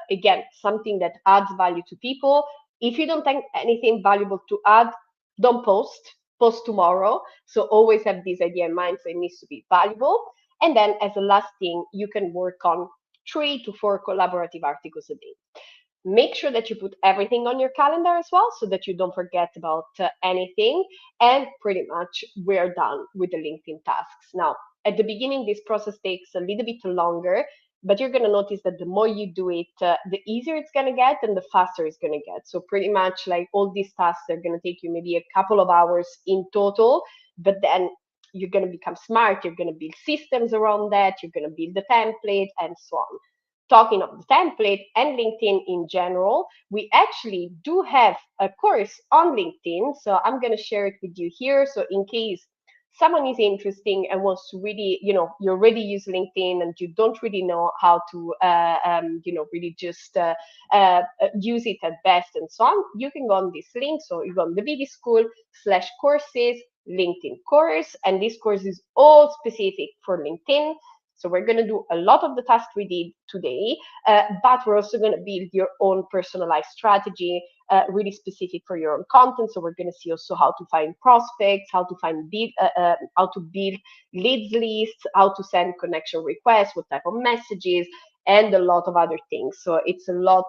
again, something that adds value to people. If you don't think anything valuable to add, don't post tomorrow. So always have this idea in mind, so it needs to be valuable. And then as a last thing, you can work on 3 to 4 collaborative articles a day. Make sure that you put everything on your calendar as well, so that you don't forget about anything. And pretty much we're done with the LinkedIn tasks. Now, at the beginning, this process takes a little bit longer, but you're going to notice that the more you do it, the easier it's going to get, and the faster it's going to get. So pretty much, like, all these tasks are going to take you maybe a couple of hours in total, but then you're going to become smart. You're going to build systems around that. You're going to build the template, and so on. Talking of the template and LinkedIn in general, we actually do have a course on LinkedIn. So I'm going to share it with you here. So in case someone is interesting and wants to really, you already use LinkedIn and you don't really know how to, really just use it at best and so on, you can go on this link. So you go on the VB School/courses, LinkedIn course, and this course is all specific for LinkedIn. So we're going to do a lot of the tasks we did today, but we're also going to build your own personalized strategy, really specific for your own content. So we're going to see also how to find prospects, how to how to build leads lists, how to send connection requests, what type of messages, and a lot of other things. So it's a lot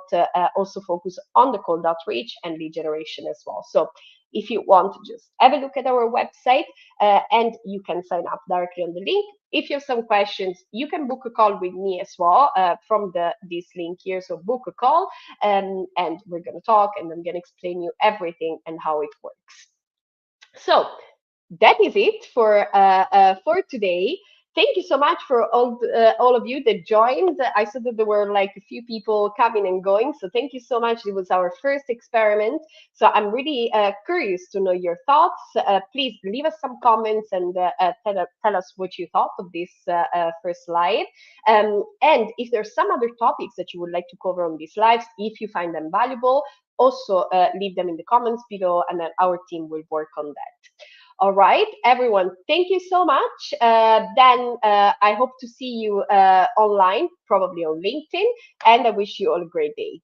also focused on the cold outreach and lead generation as well. So if you want to just have a look at our website, and you can sign up directly on the link. If you have some questions, you can book a call with me as well from this link here. So book a call, and we're going to talk, and I'm going to explain you everything and how it works. So that is it for today. Thank you so much for all of you that joined. I saw that there were like a few people coming and going, so thank you so much. It was our first experiment, so I'm really curious to know your thoughts. Please leave us some comments and tell us what you thought of this first live. And if there's some other topics that you would like to cover on these lives, if you find them valuable, also leave them in the comments below, and then our team will work on that. All right, everyone, thank you so much. Then I hope to see you online, probably on LinkedIn, and I wish you all a great day.